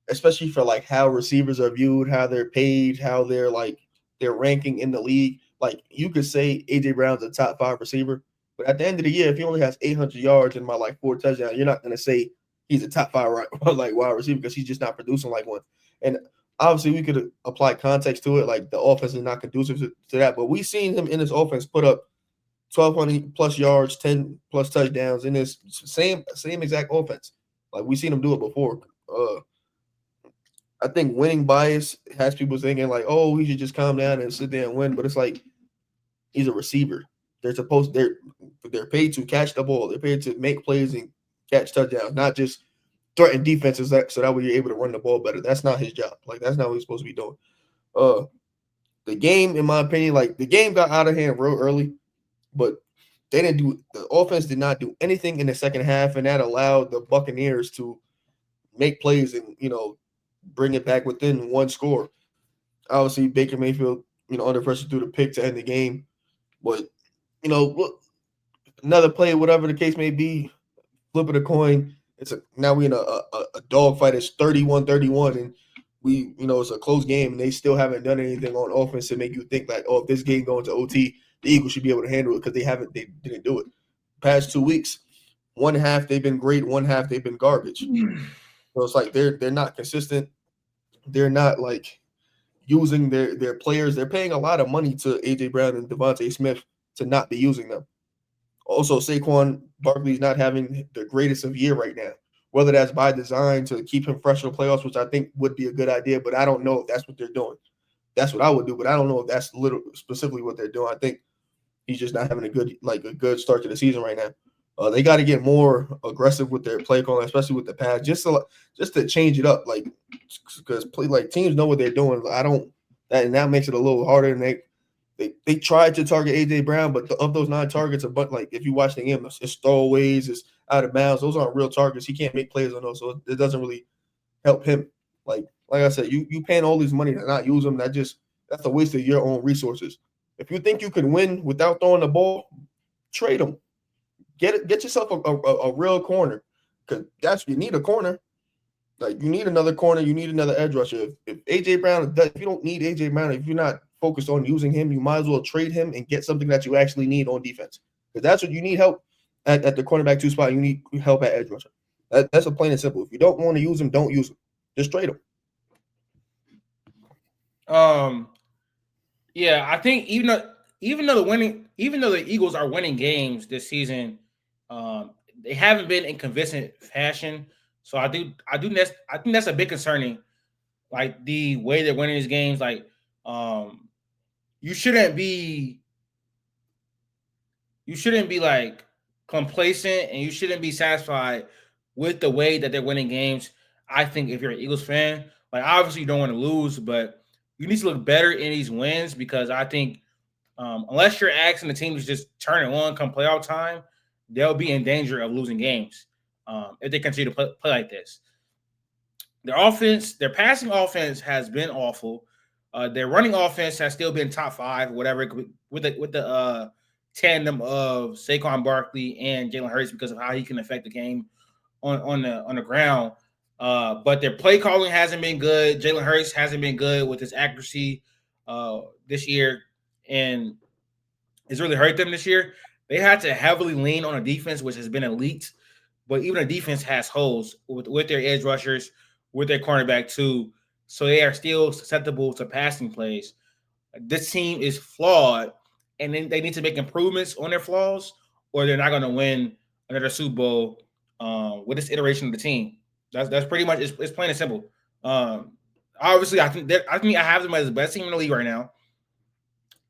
especially for like how receivers are viewed, how they're paid, how they're like their ranking in the league. Like you could say AJ Brown's a top 5 receiver, but at the end of the year, if he only has 800 yards and like 4 touchdowns, you're not going to say he's a top 5 like wide receiver because he's just not producing like one. And obviously, we could apply context to it, like the offense is not conducive to that. But we've seen him in his offense put up 1,200 plus yards, 10 plus touchdowns in this same exact offense. Like we've seen him do it before. I think winning bias has people thinking like, oh, he should just calm down and sit there and win. But it's like he's a receiver. They're paid to catch the ball. They're paid to make plays and catch touchdowns, not just threaten defenses so that way you're able to run the ball better. That's not his job. Like that's not what he's supposed to be doing. The game, in my opinion, like the game got out of hand real early, but the offense did not do anything in the second half, and that allowed the Buccaneers to make plays and bring it back within 1 score. Obviously, Baker Mayfield, under pressure threw the pick to end the game, but another play, whatever the case may be, flip of the coin. Now we in a dogfight. It's 31-31, and it's a close game, and they still haven't done anything on offense to make you think like, oh, if this game going to OT, the Eagles should be able to handle it because they didn't do it. Past 2 weeks, 1 half they've been great, 1 half they've been garbage. So it's like they're not consistent. They're not like using their players. They're paying a lot of money to AJ Brown and Devontae Smith to not be using them. Also, Saquon Barkley's not having the greatest of year right now. Whether that's by design to keep him fresh in the playoffs, which I think would be a good idea, but I don't know if that's what they're doing. That's what I would do, but I don't know if that's specifically what they're doing. I think he's just not having a good start to the season right now. They got to get more aggressive with their play calling, especially with the pass, just to change it up, like because teams know what they're doing. And that makes it a little harder. And they tried to target AJ Brown, but of those 9 targets, but like if you watch the game, it's throwaways, it's out of bounds. Those aren't real targets. He can't make plays on those, so it doesn't really help him. Like I said, you paying all these money to not use them. That's a waste of your own resources. If you think you can win without throwing the ball, trade them. Get yourself a real corner, because you need a corner. Like, you need another corner. You need another edge rusher. If AJ Brown, if you don't need AJ Brown, if you're not focused on using him, you might as well trade him and get something that you actually need on defense. Because that's what you need help at the cornerback 2 spot. You need help at edge rusher. That's a plain and simple. If you don't want to use him, don't use him. Just trade him. Yeah, I think even though the Eagles are winning games this season, they haven't been in convincing fashion. So I think that's a bit concerning. Like, the way they're winning these games, like, you shouldn't be like complacent, and you shouldn't be satisfied with the way that they're winning games. I think if you're an Eagles fan, like, obviously you don't want to lose, but you need to look better in these wins, because I think unless you're asking the team to just turn it on come playoff time, they'll be in danger of losing games if they continue to play like this. Their passing offense has been awful. Their running offense has still been top 5, whatever, with the tandem of Saquon Barkley and Jalen Hurts, because of how he can affect the game on the ground. But their play calling hasn't been good. Jalen Hurts hasn't been good with his accuracy this year, and it's really hurt them this year. They had to heavily lean on a defense, which has been elite, but even a defense has holes with their edge rushers, with their cornerback too, so they are still susceptible to passing plays. This team is flawed, and then they need to make improvements on their flaws, or they're not going to win another Super Bowl with this iteration of the team. That's pretty much it's plain and simple. Obviously, I think I have them as the best team in the league right now,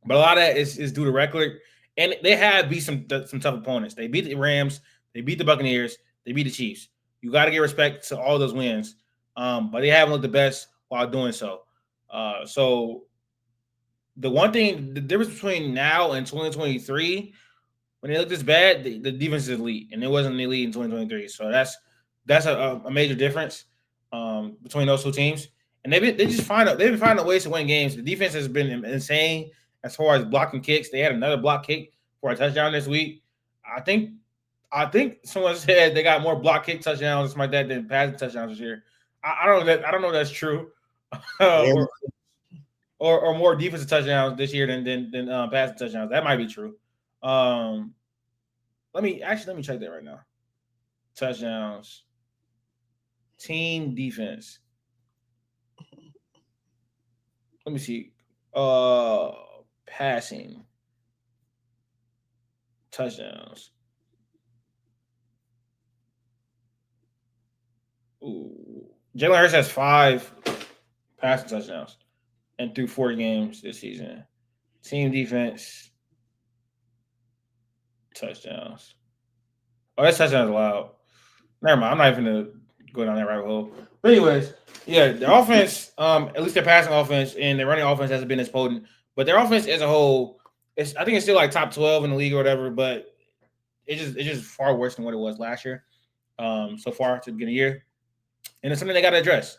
but a lot of that is due to record, and they have beat some tough opponents. They beat the Rams, they beat the Buccaneers, they beat the Chiefs. You got to give respect to all those wins, but they haven't looked the best while doing so. So the one thing, the difference between now and 2023, when they look this bad, the defense is elite, and it wasn't elite in 2023. So that's a major difference between those two teams. And they've been finding ways to win games. The defense has been insane as far as blocking kicks. They had another block kick for a touchdown this week. I think someone said they got more block kick touchdowns or something like that than passing touchdowns this year. I don't know if that's true. or more defensive touchdowns this year than passing touchdowns. That might be true. Let me check that right now. Touchdowns. Team defense. Let me see. Passing touchdowns. Ooh. Jalen Hurts has 5 passing touchdowns and through 4 games this season. Team defense touchdowns. Oh, that's touchdowns allowed. Never mind. I'm not even gonna go down that rabbit hole. But anyways, yeah, their offense, at least their passing offense and their running offense hasn't been as potent. But their offense as a whole, I think it's still like top 12 in the league or whatever. But it's just far worse than what it was last year. So far to the beginning of the year, and it's something they got to address.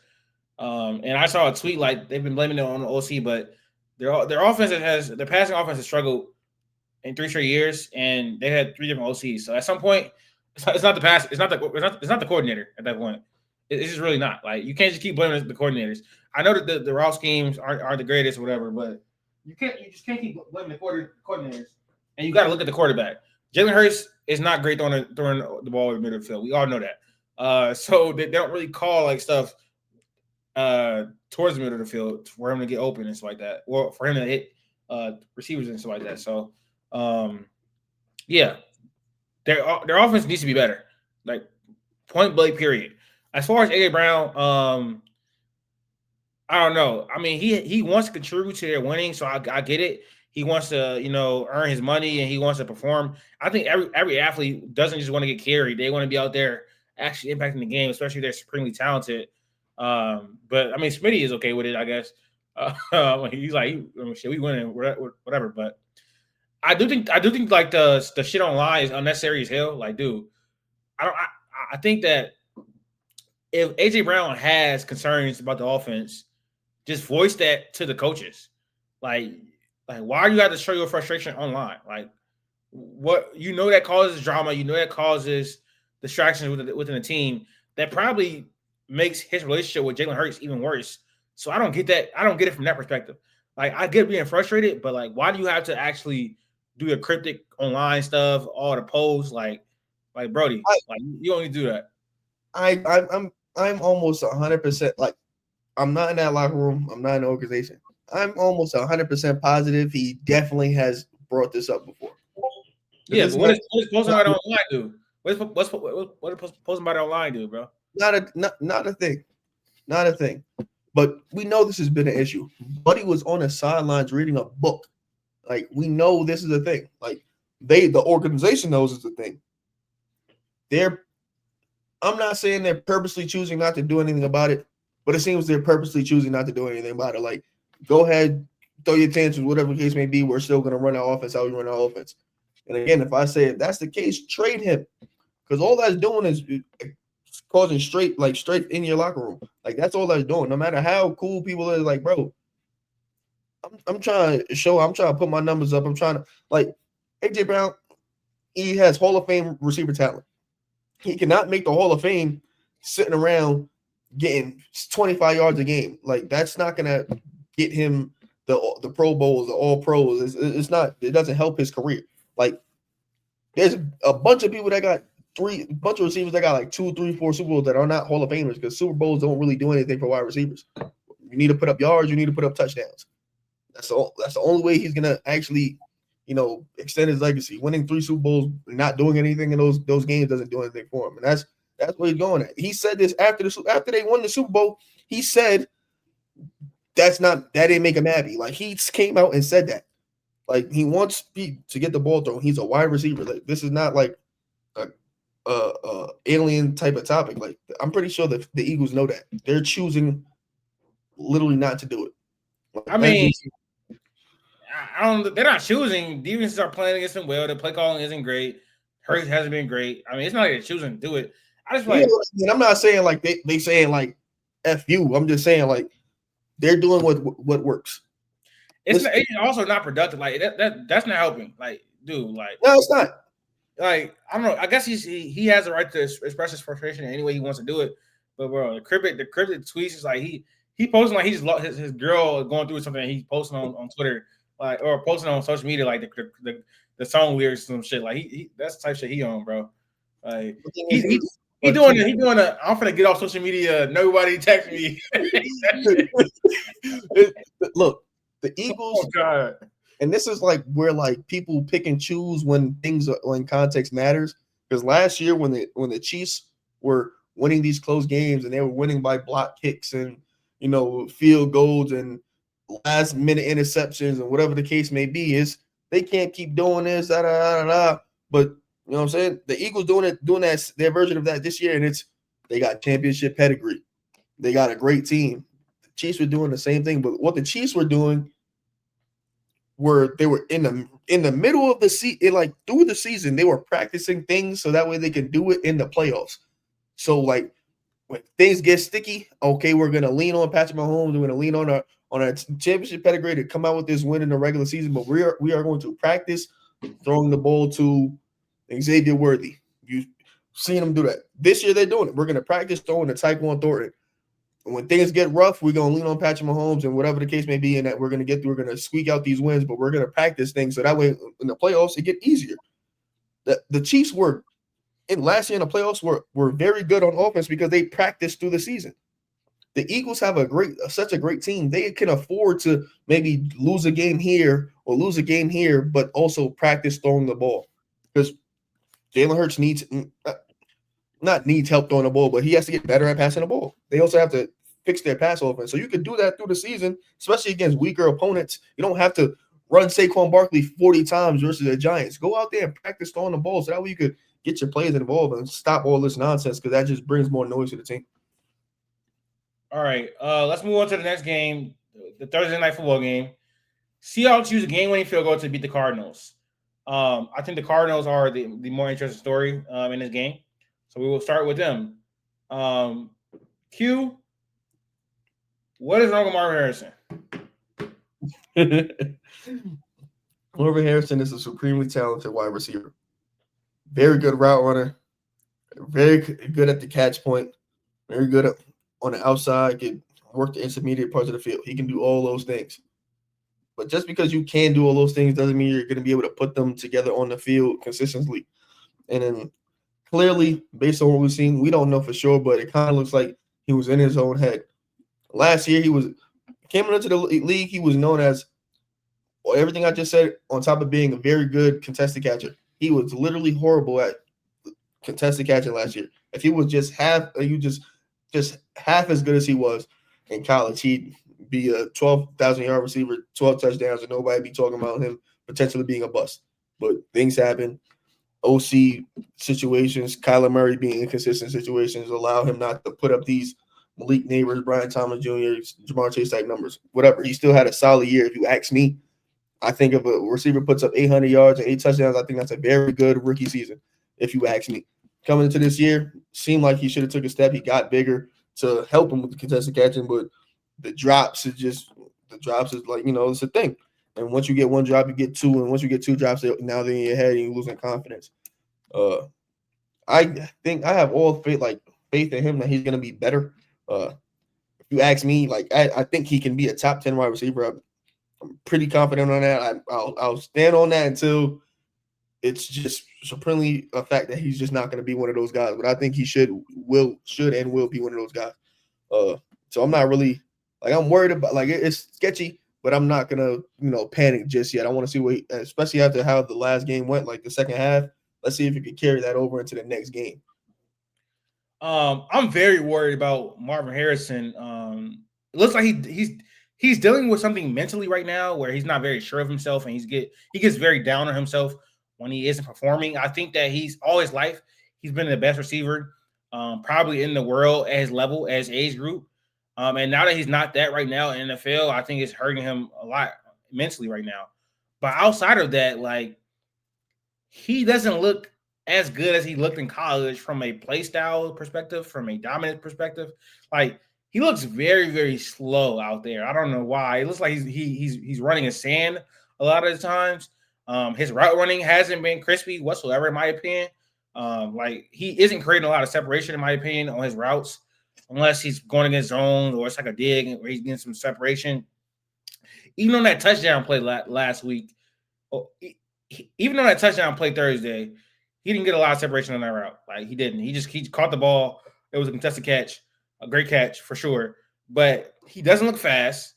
And I saw a tweet like they've been blaming it on the OC, but their passing offense has struggled in 3 straight years, and they had 3 different OCs. So at some point, it's not the coordinator at that point. It's just really not. Like, you can't just keep blaming the coordinators. I know that the raw schemes aren't the greatest or whatever, but you just can't keep blaming the coordinators. And you got to look at the quarterback. Jalen Hurts is not great throwing the ball in the middle of the field. We all know that. So they don't really call like stuff towards the middle of the field for him to get open and stuff like that, or for him to hit receivers and stuff like that. So yeah, their offense needs to be better, like point blank period. As far as AJ Brown, I don't know. I mean, he wants to contribute to their winning, so I get it. He wants to, earn his money, and he wants to perform. I think every athlete doesn't just want to get carried. They want to be out there actually impacting the game, especially if they're supremely talented. But I mean, Smitty is okay with it, I guess. He's like, shit, we winning, whatever. But I do think like the shit online is unnecessary as hell. Like, dude, I think that if AJ Brown has concerns about the offense, just voice that to the coaches. Like, why do you have to show your frustration online? Like, what that causes drama. That causes distractions within the team. That probably makes his relationship with Jalen Hurts even worse. So I don't get that. I don't get it from that perspective. Like, I get being frustrated, but like, why do you have to actually do your cryptic online stuff, all the posts? Like Brody, like you don't need to do that. I'm almost 100% like I'm not in that locker room. I'm not in the organization. I'm almost 100% positive he definitely has brought this up before. Yeah, but what is posting about it online do? What is posting about it online do, bro? Not a thing. Not a thing. But we know this has been an issue. Buddy was on the sidelines reading a book. Like, we know this is a thing. Like, the organization knows it's a thing. I'm not saying they're purposely choosing not to do anything about it, but it seems they're purposely choosing not to do anything about it. Like, go ahead, throw your tantrums, whatever the case may be. We're still going to run our offense how we run our offense. And again, if I say if that's the case, trade him, because all that's doing is causing straight in your locker room. Like, that's all that's doing. No matter how cool people are, like, bro, I'm trying to put my numbers up. I'm trying to, like, AJ Brown, he has Hall of Fame receiver talent. He cannot make the Hall of Fame sitting around getting 25 yards a game. Like, that's not gonna get him the Pro Bowls, the All Pros. It's not. It doesn't help his career. Like, there's a bunch of people that got bunch of receivers that got like 2, 3, 4 Super Bowls that are not Hall of Famers because Super Bowls don't really do anything for wide receivers. You need to put up yards. You need to put up touchdowns. That's the only way he's gonna actually, extend his legacy. Winning 3 Super Bowls, not doing anything in those games doesn't do anything for him, and that's where he's going at. He said this after they won the Super Bowl. He said that didn't make him happy. Like, he came out and said that. Like, he wants to get the ball thrown. He's a wide receiver. Like, this is not like a alien type of topic. Like, I'm pretty sure that the Eagles know that. They're choosing literally not to do it. Like, I mean, I don't. They're not choosing. Defenses are playing against them well. The play calling isn't great. Hurts hasn't been great. I mean, it's not like they're choosing to do it. I just like. I'm not saying like they saying like F you. I'm just saying like they're doing what works. It's also not productive. Like that's not helping. Like, dude, like no, it's not. Like, I don't know. I guess he has a right to express his frustration in any way he wants to do it. But bro, the cryptic tweets is like he posting like he just lost his girl going through something. And he's posting on Twitter, like, or posting on social media like the song lyrics and some shit. Like he that's the type of shit he on, bro. Like he doing a I'm gonna get off social media. Nobody text me. Look, the Eagles. Oh, God. And this is like where like people pick and choose when context matters. Because last year when the Chiefs were winning these close games and they were winning by block kicks and field goals and last minute interceptions and whatever the case may be, is they can't keep doing this. But you know what I'm saying? The Eagles doing that their version of that this year, and they got championship pedigree. They got a great team. The Chiefs were doing the same thing, but what the Chiefs were doing they were in the middle of the season, like through the season, they were practicing things so that way they can do it in the playoffs. So like when things get sticky, okay, we're gonna lean on Patrick Mahomes. We're gonna lean on our championship pedigree to come out with this win in the regular season. But we are going to practice throwing the ball to Xavier Worthy. You've seen them do that. This year they're doing it. We're gonna practice throwing to Tyquan Thornton. When things get rough, we're going to lean on Patrick Mahomes and whatever the case may be, and that we're going to squeak out these wins, but we're going to practice things so that way in the playoffs it get easier. The Chiefs were last year in the playoffs were very good on offense because they practiced through the season. The Eagles have such a great team. They can afford to maybe lose a game here or lose a game here, but also practice throwing the ball because Jalen Hurts needs help throwing the ball, but he has to get better at passing the ball. They also have to fix their pass offense. So you could do that through the season, especially against weaker opponents. You don't have to run Saquon Barkley 40 times versus the Giants. Go out there and practice throwing the ball so that way you could get your players involved and stop all this nonsense because that just brings more noise to the team. All right, let's move on to the next game, the Thursday night football game. Seahawks use a game-winning field goal to beat the Cardinals. I think the Cardinals are the more interesting story in this game. So we will start with them. Q, what is wrong with Marvin Harrison? Marvin Harrison is a supremely talented wide receiver. Very good route runner. Very good at the catch point. Very good on the outside. Can work the intermediate parts of the field. He can do all those things. But just because you can do all those things doesn't mean you're going to be able to put them together on the field consistently. And then clearly, based on what we've seen, we don't know for sure, but it kind of looks like he was in his own head. Last year, he came into the league. He was known as everything I just said. On top of being a very good contested catcher, he was literally horrible at contested catching last year. If he was just just half as good as he was in college, he'd be a 12,000-yard receiver, 12 touchdowns, and nobody be talking about him potentially being a bust. But things happen. OC situations, Kyler Murray being inconsistent situations allow him not to put up these Malik Neighbors, Brian Thomas Jr., Jamar Chase type numbers. Whatever. He still had a solid year. If you ask me, I think if a receiver puts up 800 yards and 8 touchdowns, I think that's a very good rookie season, if you ask me. Coming into this year, seemed like he should have took a step. He got bigger to help him with the contested catching, but the drops is like, it's a thing. And once you get one drop, you get two. And once you get two drops, now they're in your head and you're losing confidence. I think I have all faith in him that he's going to be better. If you ask me, I think he can be a top 10 wide receiver. I'm pretty confident on that. I'll stand on that until it's just supremely a fact that he's just not going to be one of those guys. But I think he should and will be one of those guys. So I'm not really I'm worried about it's sketchy, but I'm not gonna panic just yet. I want to see especially after how the last game went, like the second half. Let's see if he can carry that over into the next game. I'm very worried about Marvin Harrison. It looks like he's dealing with something mentally right now where he's not very sure of himself, and he gets very down on himself when he isn't performing. I think that he's all his life he's been the best receiver, probably in the world at his level, as age group. And now that he's not that right now in the NFL, I think it's hurting him a lot mentally right now. But outside of that, he doesn't look as good as he looked in college from a play style perspective, from a dominant perspective. He looks very, very slow out there. I don't know why. It looks like he's running in sand a lot of the times. His route running hasn't been crispy whatsoever, in my opinion. He isn't creating a lot of separation, in my opinion, on his routes, unless he's going against zones or it's like a dig where he's getting some separation. Even on that touchdown play last week, even on that touchdown play Thursday, he didn't get a lot of separation on that route. He didn't. He caught the ball. It was a contested catch, a great catch for sure. But he doesn't look fast.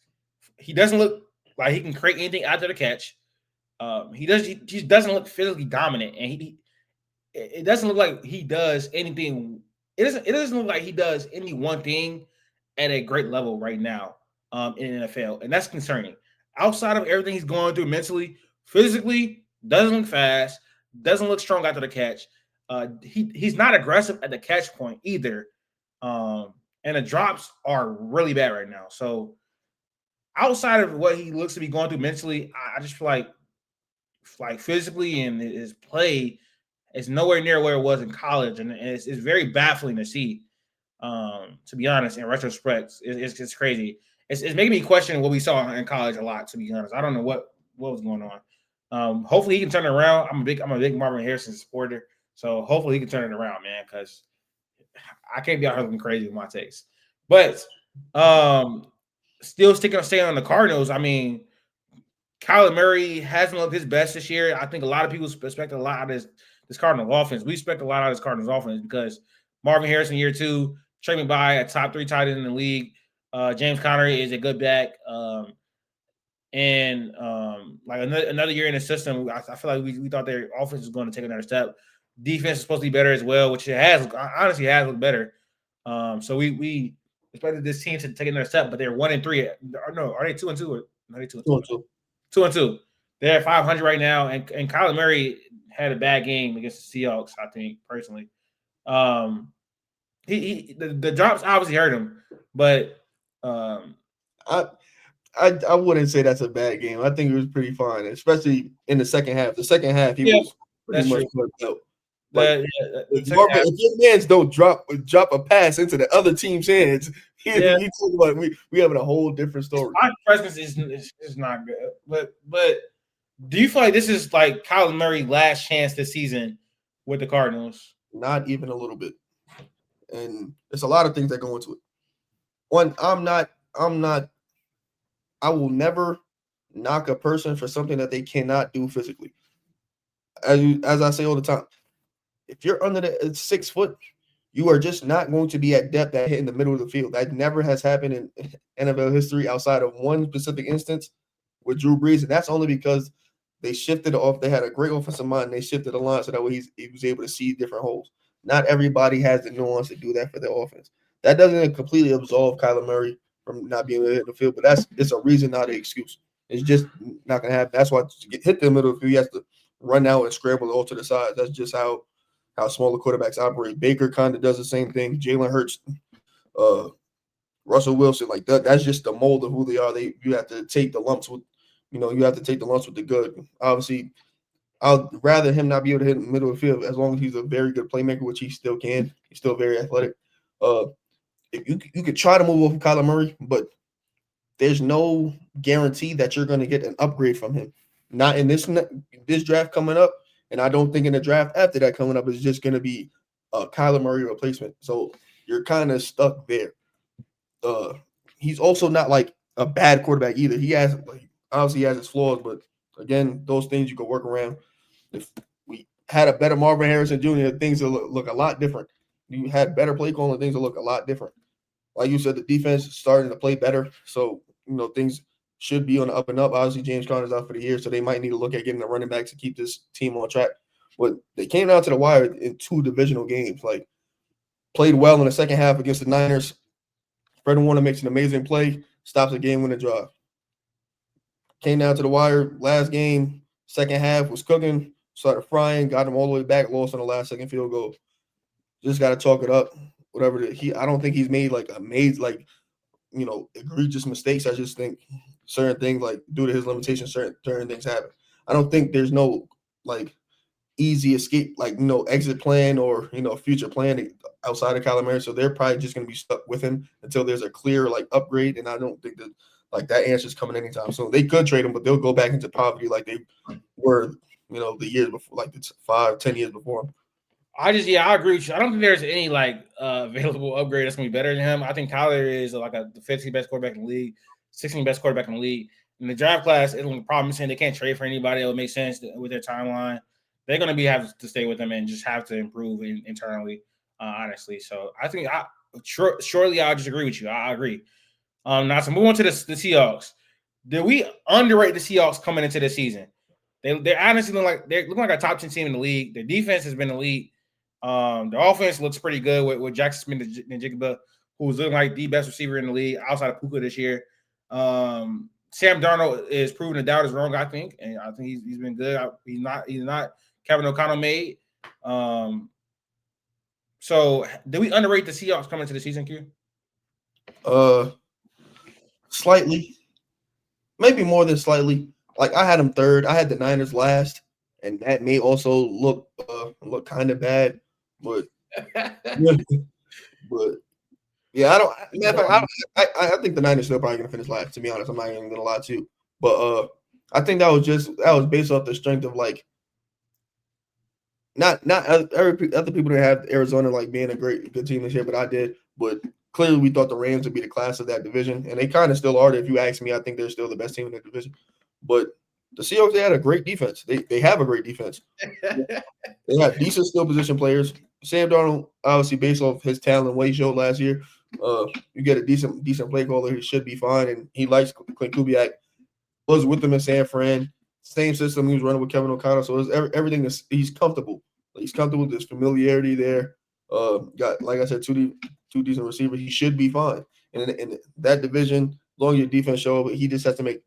He doesn't look like he can create anything after the catch. He just doesn't look physically dominant, and it doesn't look like he does anything. It doesn't look like he does any one thing at a great level right now in the NFL, and that's concerning. Outside of everything he's going through mentally, physically, doesn't look fast, doesn't look strong after the catch. He's not aggressive at the catch point either, and the drops are really bad right now. So outside of what he looks to be going through mentally, I just feel like physically and his play is nowhere near where it was in college, and it's very baffling to see. To be honest, in retrospect, it's crazy. It's making me question what we saw in college a lot. To be honest, I don't know what was going on. Hopefully, he can turn it around. I'm a big Marvin Harrison supporter, so hopefully he can turn it around, man. Because I can't be out here looking crazy with my takes. But still staying on the Cardinals. I mean, Kyler Murray hasn't looked his best this year. I think a lot of people expect a lot out of this Cardinals offense. We expect a lot out of this Cardinals offense because Marvin Harrison, year 2, Trey by a top 3 tight end in the league. James Conner is a good back. Another year in the system, I feel like we thought their offense was going to take another step. Defense is supposed to be better as well, which it has. Honestly, has looked better. So we expected this team to take another step, but they're 1-3. No, are they 2-2 or are they 2-2? 2-2. They're at 500 right now, and Kyler Murray had a bad game against the Seahawks. I think personally, the drops obviously hurt him, but I wouldn't say that's a bad game. I think it was pretty fine, especially in the second half. The second half, he was pretty much flipped out. Like the second half. if your mans don't drop a pass into the other team's hands, Yeah. he talking about we having a whole different story. My presence is not good. But do you feel like this is like Kyler Murray's last chance this season with the Cardinals? Not even a little bit. And there's a lot of things that go into it. One, I will never knock a person for something that they cannot do physically. As I say all the time, if you're under the 6 foot, you are just not going to be at depth at hitting the middle of the field. That never has happened in NFL history outside of one specific instance with Drew Brees, and that's only because they shifted off. They had a great offensive mind. And they shifted the line so that way he was able to see different holes. Not everybody has the nuance to do that for their offense. That doesn't completely absolve Kyler Murray from not being able to hit the field, but it's a reason, not an excuse. It's just not going to happen. That's why to get hit the middle of the field, he has to run out and scramble all to the sides. That's just how smaller quarterbacks operate. Baker kind of does the same thing. Jalen Hurts, Russell Wilson, like that. That's just the mold of who they are. You have to take the lumps with, you have to take the lumps with the good. Obviously, I'd rather him not be able to hit in the middle of the field as long as he's a very good playmaker, which he still can. He's still very athletic. If you could try to move off of Kyler Murray, but there's no guarantee that you're going to get an upgrade from him. Not in this draft coming up, and I don't think in the draft after that coming up is just going to be a Kyler Murray replacement. So you're kind of stuck there. He's also not like a bad quarterback either. He has obviously he has his flaws, but again, those things you can work around. If we had a better Marvin Harrison Jr., things will look a lot different. You had better play calling, things will look a lot different. Like you said, the defense is starting to play better, so things should be on the up and up. Obviously, James Conner's out for the year, so they might need to look at getting the running backs to keep this team on track. But they came down to the wire in 2 divisional games. Like played well in the second half against the Niners. Fred Warner makes an amazing play, stops a game-winning drive. Came down to the wire last game, second half was cooking, started frying, got him all the way back, lost on the last second field goal. Just got to chalk it up. Whatever I don't think he's made like egregious mistakes. I just think certain things, like due to his limitations, certain things happen. I don't think there's no like easy escape, like exit plan or future plan outside of Kyler Murray. So they're probably just going to be stuck with him until there's a clear like upgrade. And I don't think that like that answer is coming anytime soon. They could trade him, but they'll go back into poverty like they were, the years before, like it's 5-10 years before him. I agree with you. I don't think there's any like available upgrade that's gonna be better than him. I think Kyler is like the 15th best quarterback in the league, 16th best quarterback in the league. In the draft class, the problem is saying they can't trade for anybody. It would make sense with their timeline. They're gonna have to stay with them and just have to improve internally, honestly. So I think shortly I'll just agree with you. I agree. Now to move on to the Seahawks. Did we underrate the Seahawks coming into the season? They honestly look like a top 10 team in the league. Their defense has been elite. The offense looks pretty good with Jackson Smith-Njigba, who's looking like the best receiver in the league outside of Puka this year. Sam Darnold is proving the doubt is wrong, I think, and I think he's been good. He's not Kevin O'Connell made. So did we underrate the Seahawks coming into the season, Q? Slightly, maybe more than slightly. Like I had them third. I had the Niners last, and that may also look kind of bad, but yeah, I don't. Matter of fact, I think the Niners still probably gonna finish last. To be honest, I'm not even gonna lie to you, but I think that was based off the strength of like not other people that have Arizona like being a good team this year, but I did. But clearly, we thought the Rams would be the class of that division, and they kind of still are. If you ask me, I think they're still the best team in the division. But the Seahawks, they had a great defense. They have a great defense. They have decent skill position players. Sam Darnold, obviously, based off his talent and what he showed last year, you get a decent play caller. He should be fine, and he likes Clint Kubiak. Was with them in San Fran. Same system he was running with Kevin O'Connell. So everything he's comfortable. He's comfortable with his familiarity there. Got, like I said, two decent receivers. He should be fine. And in that division, as long as your defense show up, he just has to make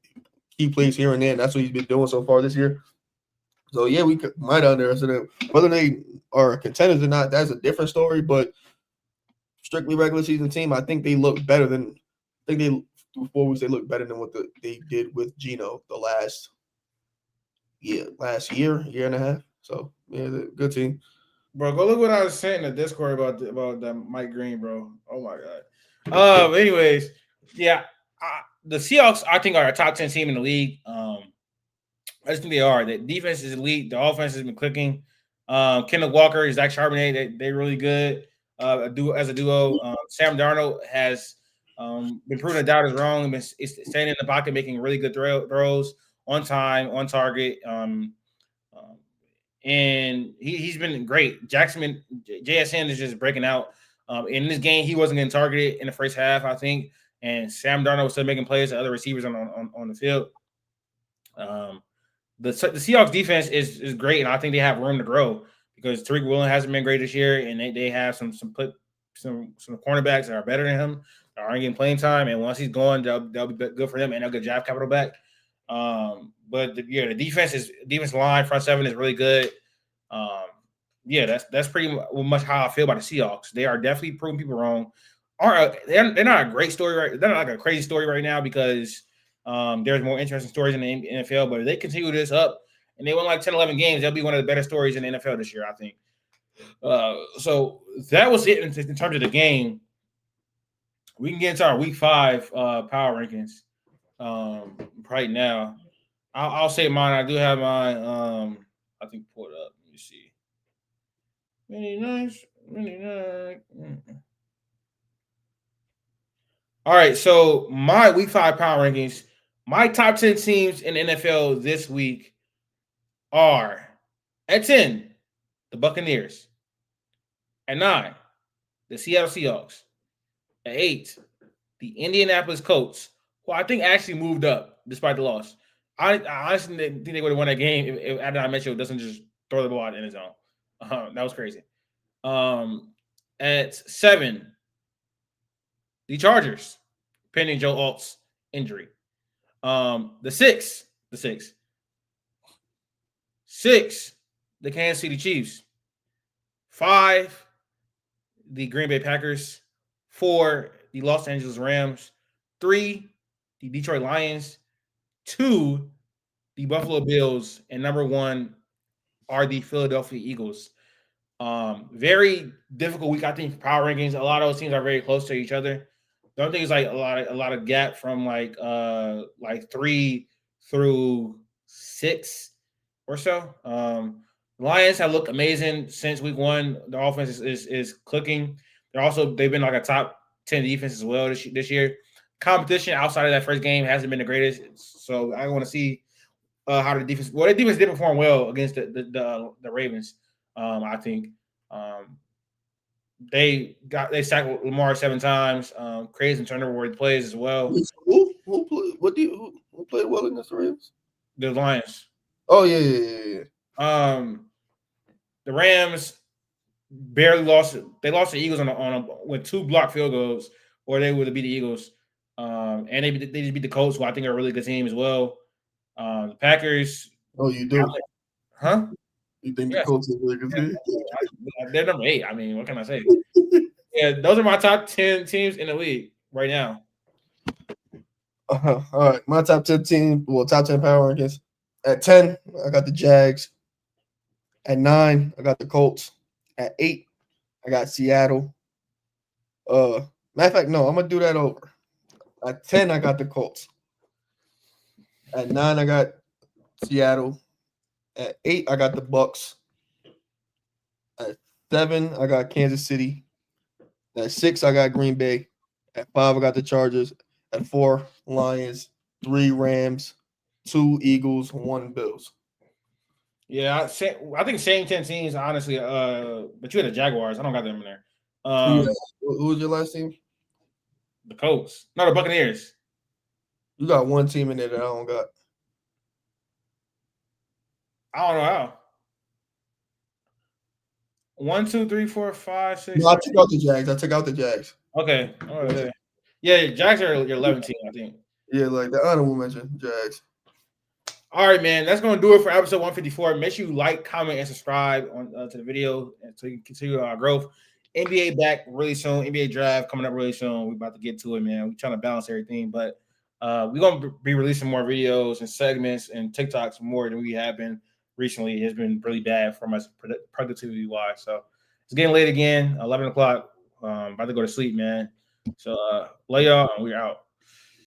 key plays here and there. And that's what he's been doing so far this year. So, yeah, we might underestimate them. Whether they are contenders or not, that's a different story. But strictly regular season team, I think they look better than – I think they – before we say look better than what they did with Geno the last year and a half. So, yeah, good team. Bro, go look what I was saying in the Discord about that Mike Green, bro. Oh my god. Anyways, yeah, the Seahawks I think are a top 10 team in the league. I just think they are. The defense is elite. The offense has been clicking. Kenneth Walker, Zach Charbonnet, they're really good. As a duo. Sam Darnold has been proven the doubters wrong. Been standing in the pocket, making really good throws on time, on target. Um, and he's been great. JSN is just breaking out. In this game, he wasn't getting targeted in the first half, I think, and Sam Darnold was still making plays to other receivers on the field. Um, the Seahawks defense is great, and I think they have room to grow because Tariq Woolen hasn't been great this year, and they have some cornerbacks that are better than him that aren't getting playing time, and once he's gone, they'll be good for them, and they'll get draft capital back. But the defense line front seven is really good. Um, yeah, that's pretty much how I feel about the Seahawks. They are definitely proving people wrong. They're not a great story right? They're not like a crazy story right now because there's more interesting stories in the NFL. But if they continue this up and they win like 10, 11 games, they'll be one of the better stories in the NFL this year, I think. So that was it in terms of the game. We can get into our Week 5 power rankings right now. I'll say mine. I do have mine. I think pulled up. Let me see. Really nice. Really nice. All right. So my Week 5 power rankings. My top 10 teams in the NFL this week are at 10, the Buccaneers. At 9, the Seattle Seahawks. At 8, the Indianapolis Colts, who I think actually moved up despite the loss. I honestly didn't think they would have won that game if Adonai Mitchell doesn't just throw the ball out in his zone. That was crazy. At 7, the Chargers, pending Joe Alt's injury. The six, the Kansas City Chiefs. 5, the Green Bay Packers. 4, the Los Angeles Rams. 3, the Detroit Lions. 2, the Buffalo Bills. And number 1 are the Philadelphia Eagles. Very difficult week, I think, for power rankings. A lot of those teams are very close to each other. The only thing is like a lot of gap from like 3 through 6 or so. The Lions have looked amazing since week 1. Their offense is clicking. They've been like a top 10 defense as well this year. Competition outside of that first game hasn't been the greatest, so I want to see how the defense. Well, the defense did perform well against the Ravens. I think they sacked Lamar 7 times, created some turnover plays as well. Who played well against the Rams? The Lions. Oh yeah. The Rams barely lost. They lost the Eagles with 2 blocked field goals, or they would have beat the Eagles. And they just beat the Colts, who I think are a really good team as well. The Packers. Oh, you do? Huh? You think the Colts is really good? They're number 8. I mean, what can I say? Yeah, those are my top 10 teams in the league right now. All right, my top 10 team. Well, top 10 power rankings. At 10, I got the Jags. At 9, I got the Colts. At 8, I got Seattle. Matter of fact, no, I'm gonna do that over. At 10, I got the Colts. At 9, I got Seattle. At 8, I got the Bucks. At 7, I got Kansas City. At 6, I got Green Bay. At 5, I got the Chargers. At 4, Lions. 3, Rams. 2, Eagles. 1, Bills. Yeah, I think same 10 teams, honestly. But you had the Jaguars. I don't got them in there. Who was your last team? The Colts. No, the Buccaneers. You got one team in there that I don't got. I don't know how. 1, 2, 3, 4, 5, 6. No, I took out the Jags. Okay. Oh, yeah, Jags are your 11 team, I think. Yeah, like the honorable mention, Jags. All right, man. That's going to do it for episode 154. Make sure you like, comment, and subscribe to the video so you can continue our growth. NBA back really soon. NBA draft coming up really soon. We're about to get to it, man. We're trying to balance everything, but we're going to be releasing more videos and segments and TikToks more than we have been recently has been really bad for us productivity wise. So it's getting late again. 11 o'clock. About to go to sleep, man. So lay y'all, and we're out.